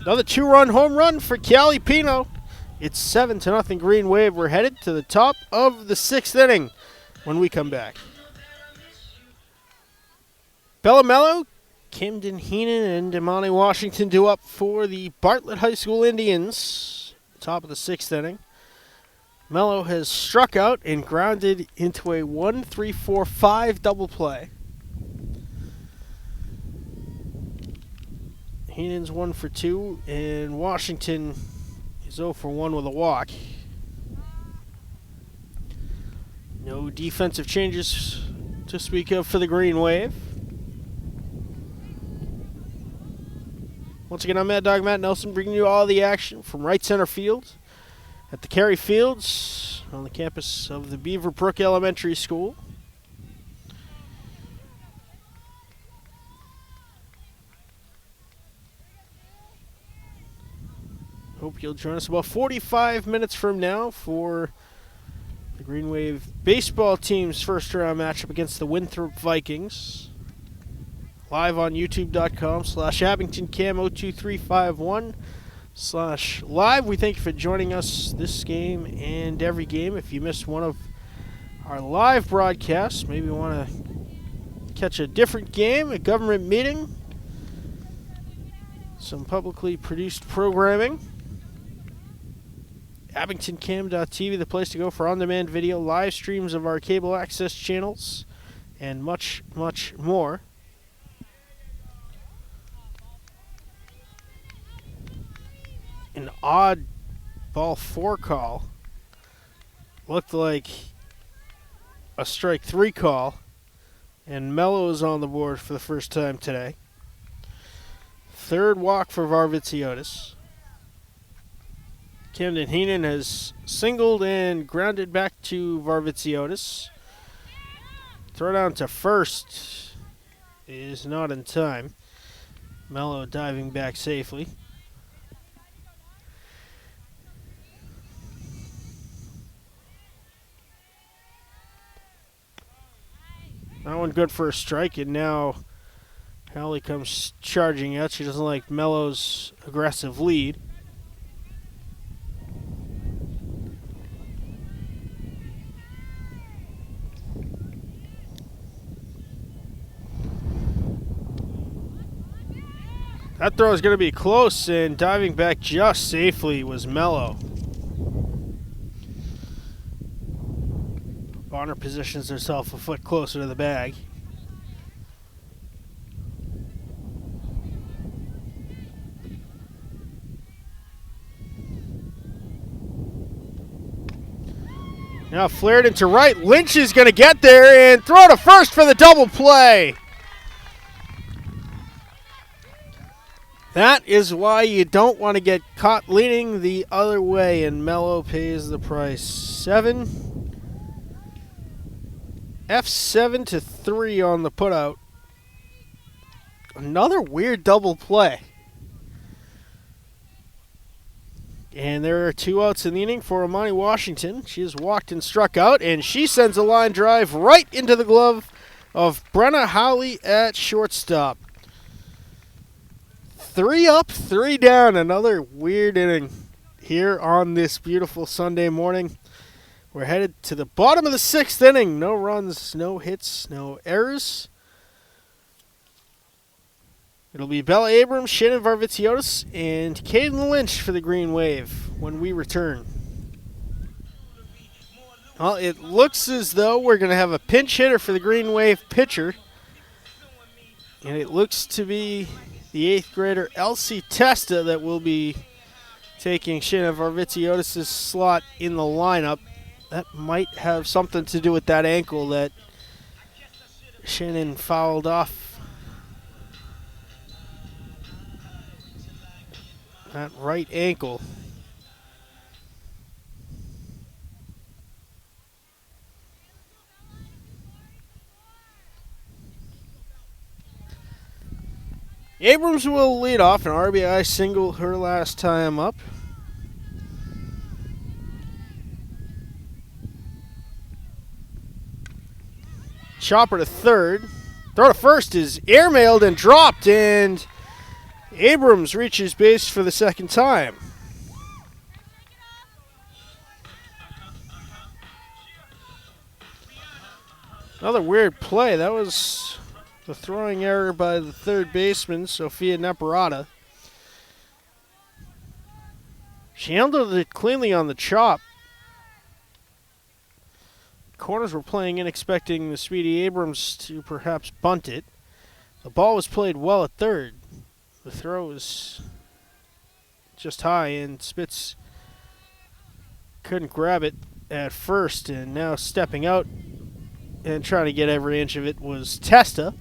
Another 2-run home run for Callie Pino. It's 7-0 Green Wave. We're headed to the top of the 6th inning when we come back. Bella Mello, Camden Heenan, and Imani Washington do up for the Bartlett High School Indians. Top of the 6th inning. Mello has struck out and grounded into a 1-3-4-5 double play. Heenan's 1 for 2, and Washington is 0 for 1 with a walk. No defensive changes to speak of for the Green Wave. Once again, I'm Mad Dog Matt Nelson, bringing you all the action from right center field at the Cary Fields on the campus of the Beaverbrook Elementary School. Hope you'll join us about 45 minutes from now for the Green Wave baseball team's first round matchup against the Winthrop Vikings. Live on youtube.com/AbingtonCam02351/live. We thank you for joining us this game and every game. If you missed one of our live broadcasts, maybe you want to catch a different game, a government meeting, some publicly produced programming, AbingtonCam.tv, the place to go for on-demand video, live streams of our cable access channels, and much, much more. An odd ball 4 call. Looked like a strike 3 call. And Mello is on the board for the first time today. Third walk for Varvitsiotis. Camden Heenan has singled and grounded back to Varvitsiotis. Throw down to first is not in time. Mello diving back safely. That one good for a strike, and now Howley comes charging out. She doesn't like Mello's aggressive lead. That throw is going to be close, and diving back just safely was Mello. Bonner positions herself a foot closer to the bag. Now flared into right. Lynch is going to get there and throw to first for the double play. That is why you don't want to get caught leaning the other way, and Mello pays the price. F7 to 3 on the putout. Another weird double play. And there are 2 outs in the inning for Amani Washington. She has walked and struck out, and she sends a line drive right into the glove of Brenna Howley at shortstop. 3 up, 3 down. Another weird inning here on this beautiful Sunday morning. We're headed to the bottom of the 6th inning. No runs, no hits, no errors. It'll be Bella Abrams, Shannon Varvitsiotis, and Caden Lynch for the Green Wave when we return. Well, it looks as though we're going to have a pinch hitter for the Green Wave pitcher. And it looks to be the 8th grader Elsie Testa that will be taking Shannon Varvitsiotis' slot in the lineup. That might have something to do with that ankle that Shannon fouled off. That right ankle. Abrams will lead off an RBI single her last time up. Chopper to third. Throw to first is airmailed and dropped, and Abrams reaches base for the second time. Another weird play. That was the throwing error by the third baseman, Sophia Neparata. She handled it cleanly on the chop. Corners were playing in, expecting the speedy Abrams to perhaps bunt it. The ball was played well at third. The throw was just high, and Spitz couldn't grab it at first, and now stepping out and trying to get every inch of it was Testa.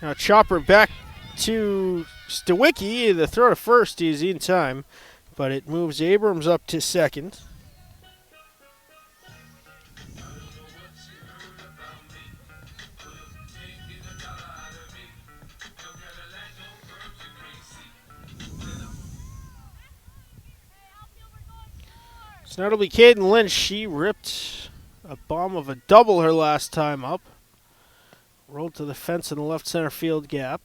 Now Chopper back to Stawicki. The throw to first is in time, but it moves Abrams up to second. So now it'll be Caden Lynch. She ripped a bomb of a double her last time up. Rolled to the fence in the left center field gap.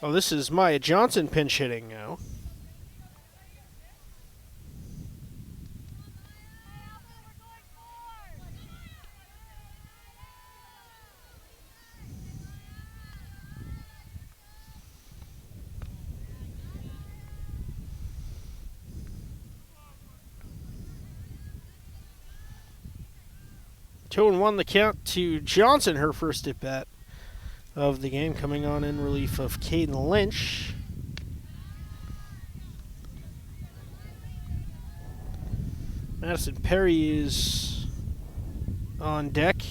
Oh, this is Maya Johnson pinch hitting now. Two and one the count to Johnson, her first at bat of the game, coming on in relief of Caden Lynch. Madison Perry is on deck.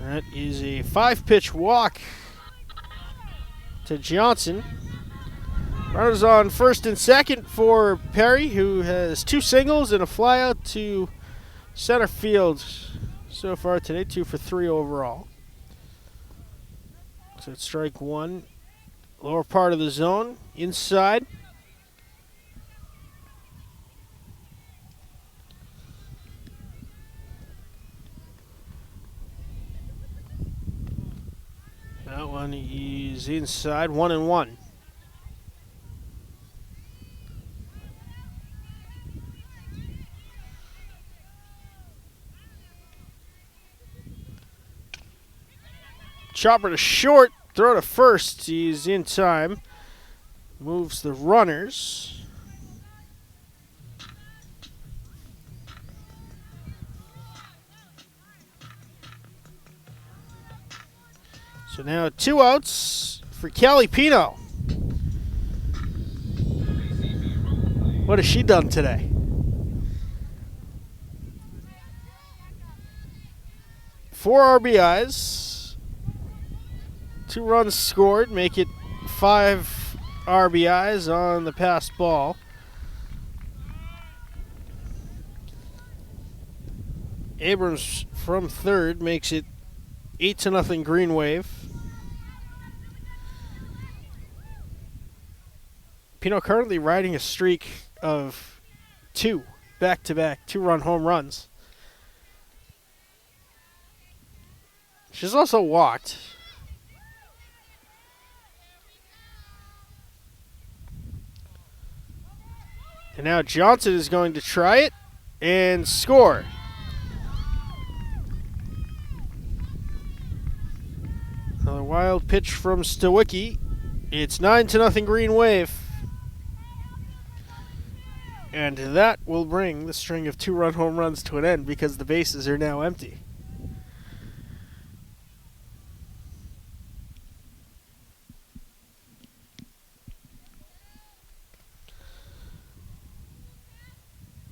That is a 5-pitch walk to Johnson. Runners on first and second for Perry, who has 2 singles and a flyout to center field so far today, 2 for 3 overall. So it's strike one. Lower part of the zone, inside. That one is inside, 1-1. Chopper to short, throw to first. He's in time. Moves the runners. So now 2 outs for Callie Pino. What has she done today? 4 RBIs. 2 runs scored, make it 5 RBIs on the passed ball. Abrams from third makes it 8-0 Green Wave. Pino currently riding a streak of 2 back-to-back 2-run home runs. She's also walked. And now Johnson is going to try it and score. Another wild pitch from Stawicki. It's 9-0 Green Wave. And that will bring the string of 2-run home runs to an end because the bases are now empty.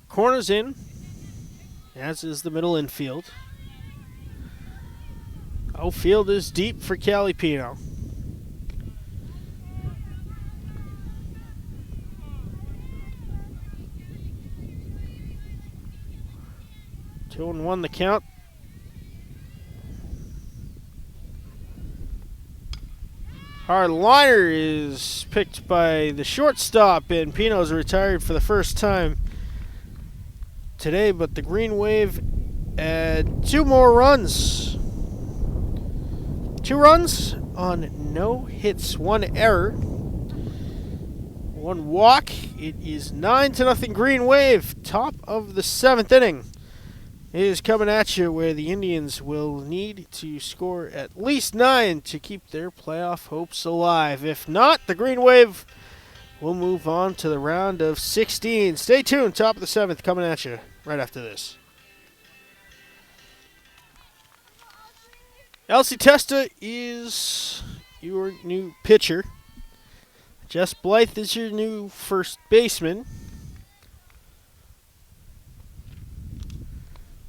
Corners in, as is the middle infield. Outfield is deep for Callie Pino. Two and one the count. Hard liner is picked by the shortstop, and Pino's retired for the first time today, but the Green Wave add 2 more runs. 2 runs on no hits, 1 error, 1 walk. It is 9-0 Green Wave, top of the 7th inning. It is coming at you where the Indians will need to score at least 9 to keep their playoff hopes alive. If not, the Green Wave will move on to the round of 16. Stay tuned, top of the 7th coming at you right after this. Elsie Testa is your new pitcher. Jess Blythe is your new first baseman.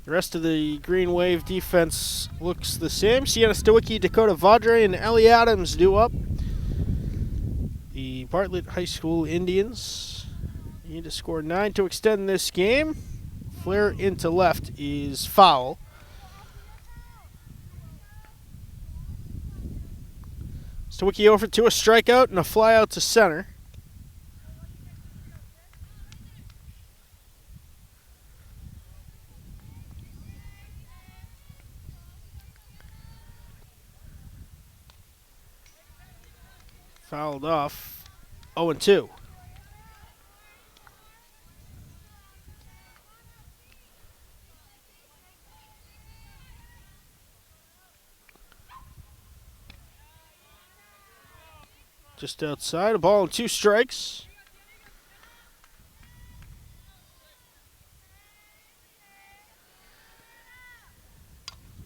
The rest of the Green Wave defense looks the same. Sienna Stawicki, Dakota Vadre, and Ellie Adams due up. The Bartlett High School Indians need to score 9 to extend this game. Flare into left is foul. Stawicki over to a strikeout and a fly out to center. Fouled off. 0-2. Just outside, a ball and 2 strikes.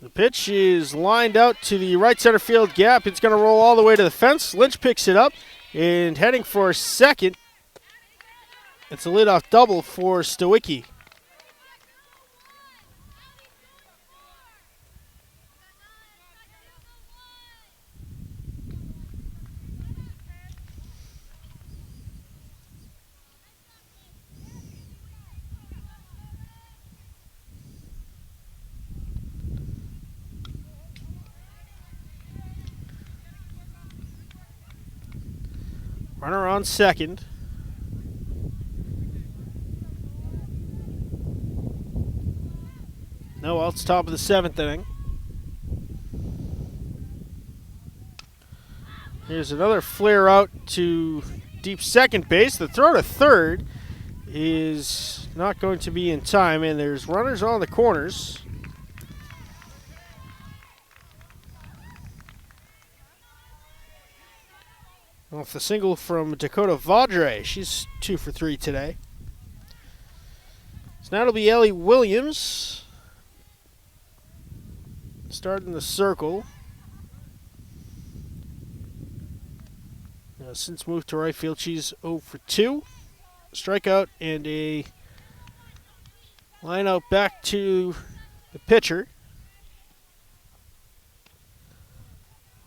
The pitch is lined out to the right center field gap. It's going to roll all the way to the fence. Lynch picks it up and heading for second. It's a leadoff double for Stawicki. Runner on second. No outs, top of the 7th inning. Here's another flare out to deep second base. The throw to third is not going to be in time, and there's runners on the corners. Off the single from Dakota Vaudre. She's 2 for 3 today. So now it'll be Ellie Williams starting the circle. Now, since moved to right field, she's 0 for 2. Strikeout and a line out back to the pitcher.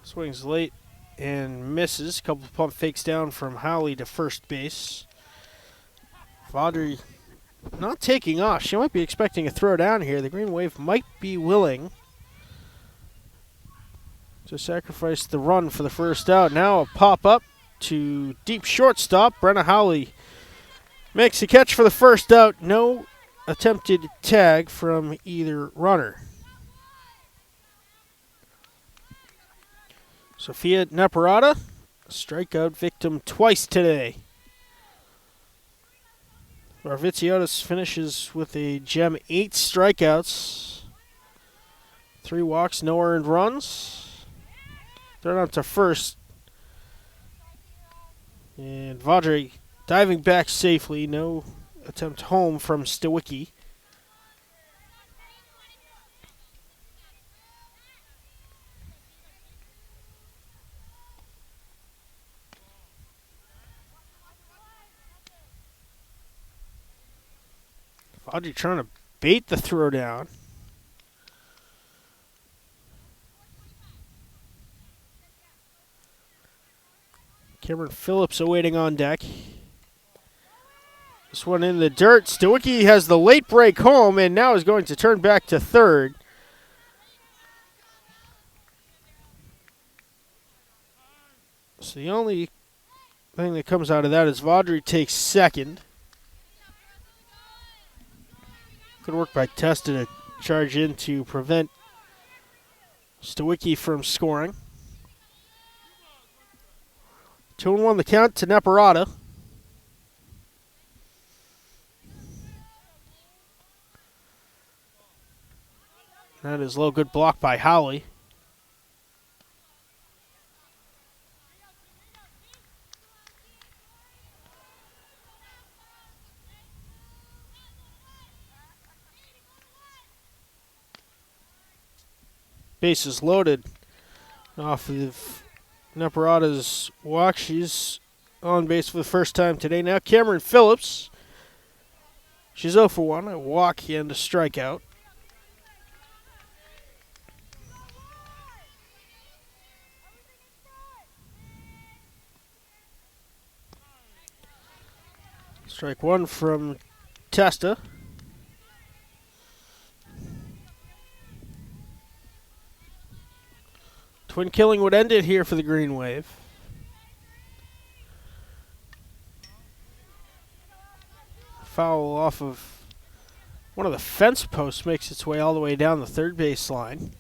Swings late and misses. A couple of pump fakes down from Howley to first base. Vaudry not taking off. She might be expecting a throw down here. The Green Wave might be willing to sacrifice the run for the first out. Now a pop up to deep shortstop. Brenna Howley makes a catch for the first out. No attempted tag from either runner. Sophia Naparata, strikeout victim twice today. Varvitsiotis finishes with a gem 8 strikeouts. 3 walks, no earned runs. Thrown out to first. And Vaudry diving back safely. No attempt home from Stawicki. Vaudry trying to bait the throw down. Cameron Phillips awaiting on deck. This one in the dirt. Stawicki has the late break home and now is going to turn back to third. So the only thing that comes out of that is Vaudry takes second. Good work by Testa to charge in to prevent Stawicki from scoring. 2-1 the count to Naparata. That is low, good block by Howley. Bases loaded off of Naparata's walk. She's on base for the first time today. Now Cameron Phillips. She's 0 for 1, a walk and a strikeout. Strike 1 from Testa. Twin killing would end it here for the Green Wave. Foul off of one of the fence posts makes its way all the way down the third base line.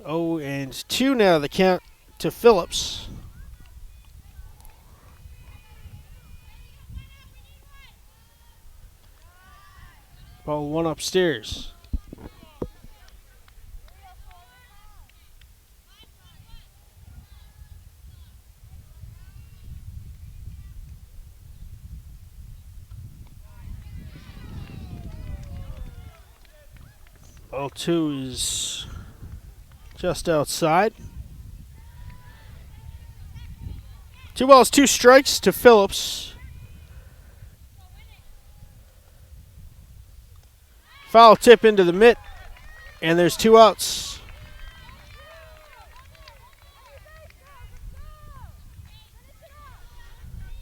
0-2 now the count to Phillips. Ball 1 upstairs. Ball 2 is just outside. 2 balls, 2 strikes to Phillips. Foul tip into the mitt, and there's 2 outs.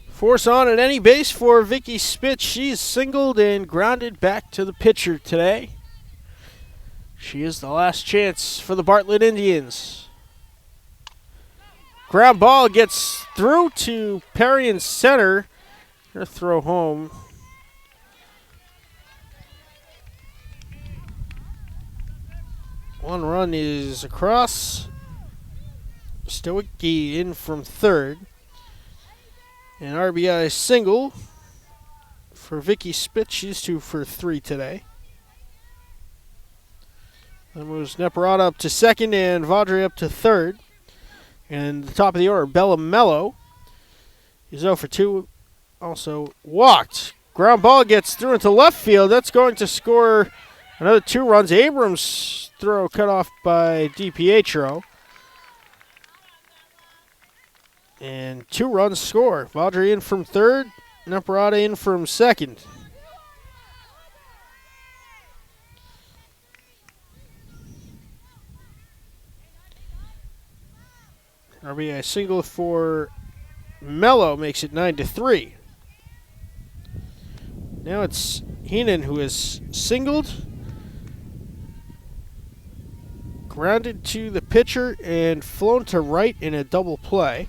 Force on at any base for Vicky Spitz. She's singled and grounded back to the pitcher today. She is the last chance for the Bartlett Indians. Ground ball gets through to Perry in center. Gonna throw home. One run is across. Stowicki in from third. An RBI single for Vicky Spitz. She's 2 for 3 today. Then moves Neparata up to second and Vaudry up to third. And the top of the order, Bella Mello is 0 for 2. Also walked. Ground ball gets through into left field. That's going to score another 2 runs. Abrams' throw cut off by DiPietro. And 2 runs score. Vaudry in from third. Neparata in from second. RBI single for Mello makes it 9-3. Now it's Heenan who is singled. Grounded to the pitcher and flown to right in a double play.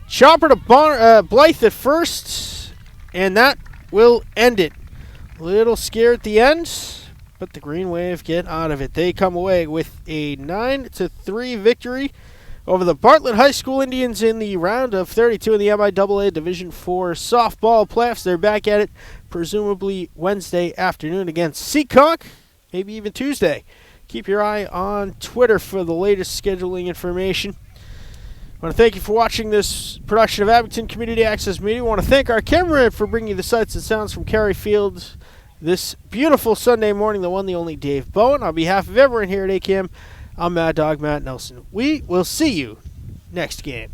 Chopper to Blythe at first, and that will end it. A little scared at the end, but the Green Wave get out of it. They come away with a 9-3 victory over the Bartlett High School Indians in the round of 32 in the MIAA Division IV softball playoffs. They're back at it presumably Wednesday afternoon against Seekonk, maybe even Tuesday. Keep your eye on Twitter for the latest scheduling information. I want to thank you for watching this production of Abington Community Access Media. I want to thank our cameraman for bringing you the sights and sounds from Cary Field this beautiful Sunday morning, the one, the only Dave Bowen. On behalf of everyone here at ACAM, I'm Mad Dog Matt Nelson. We will see you next game.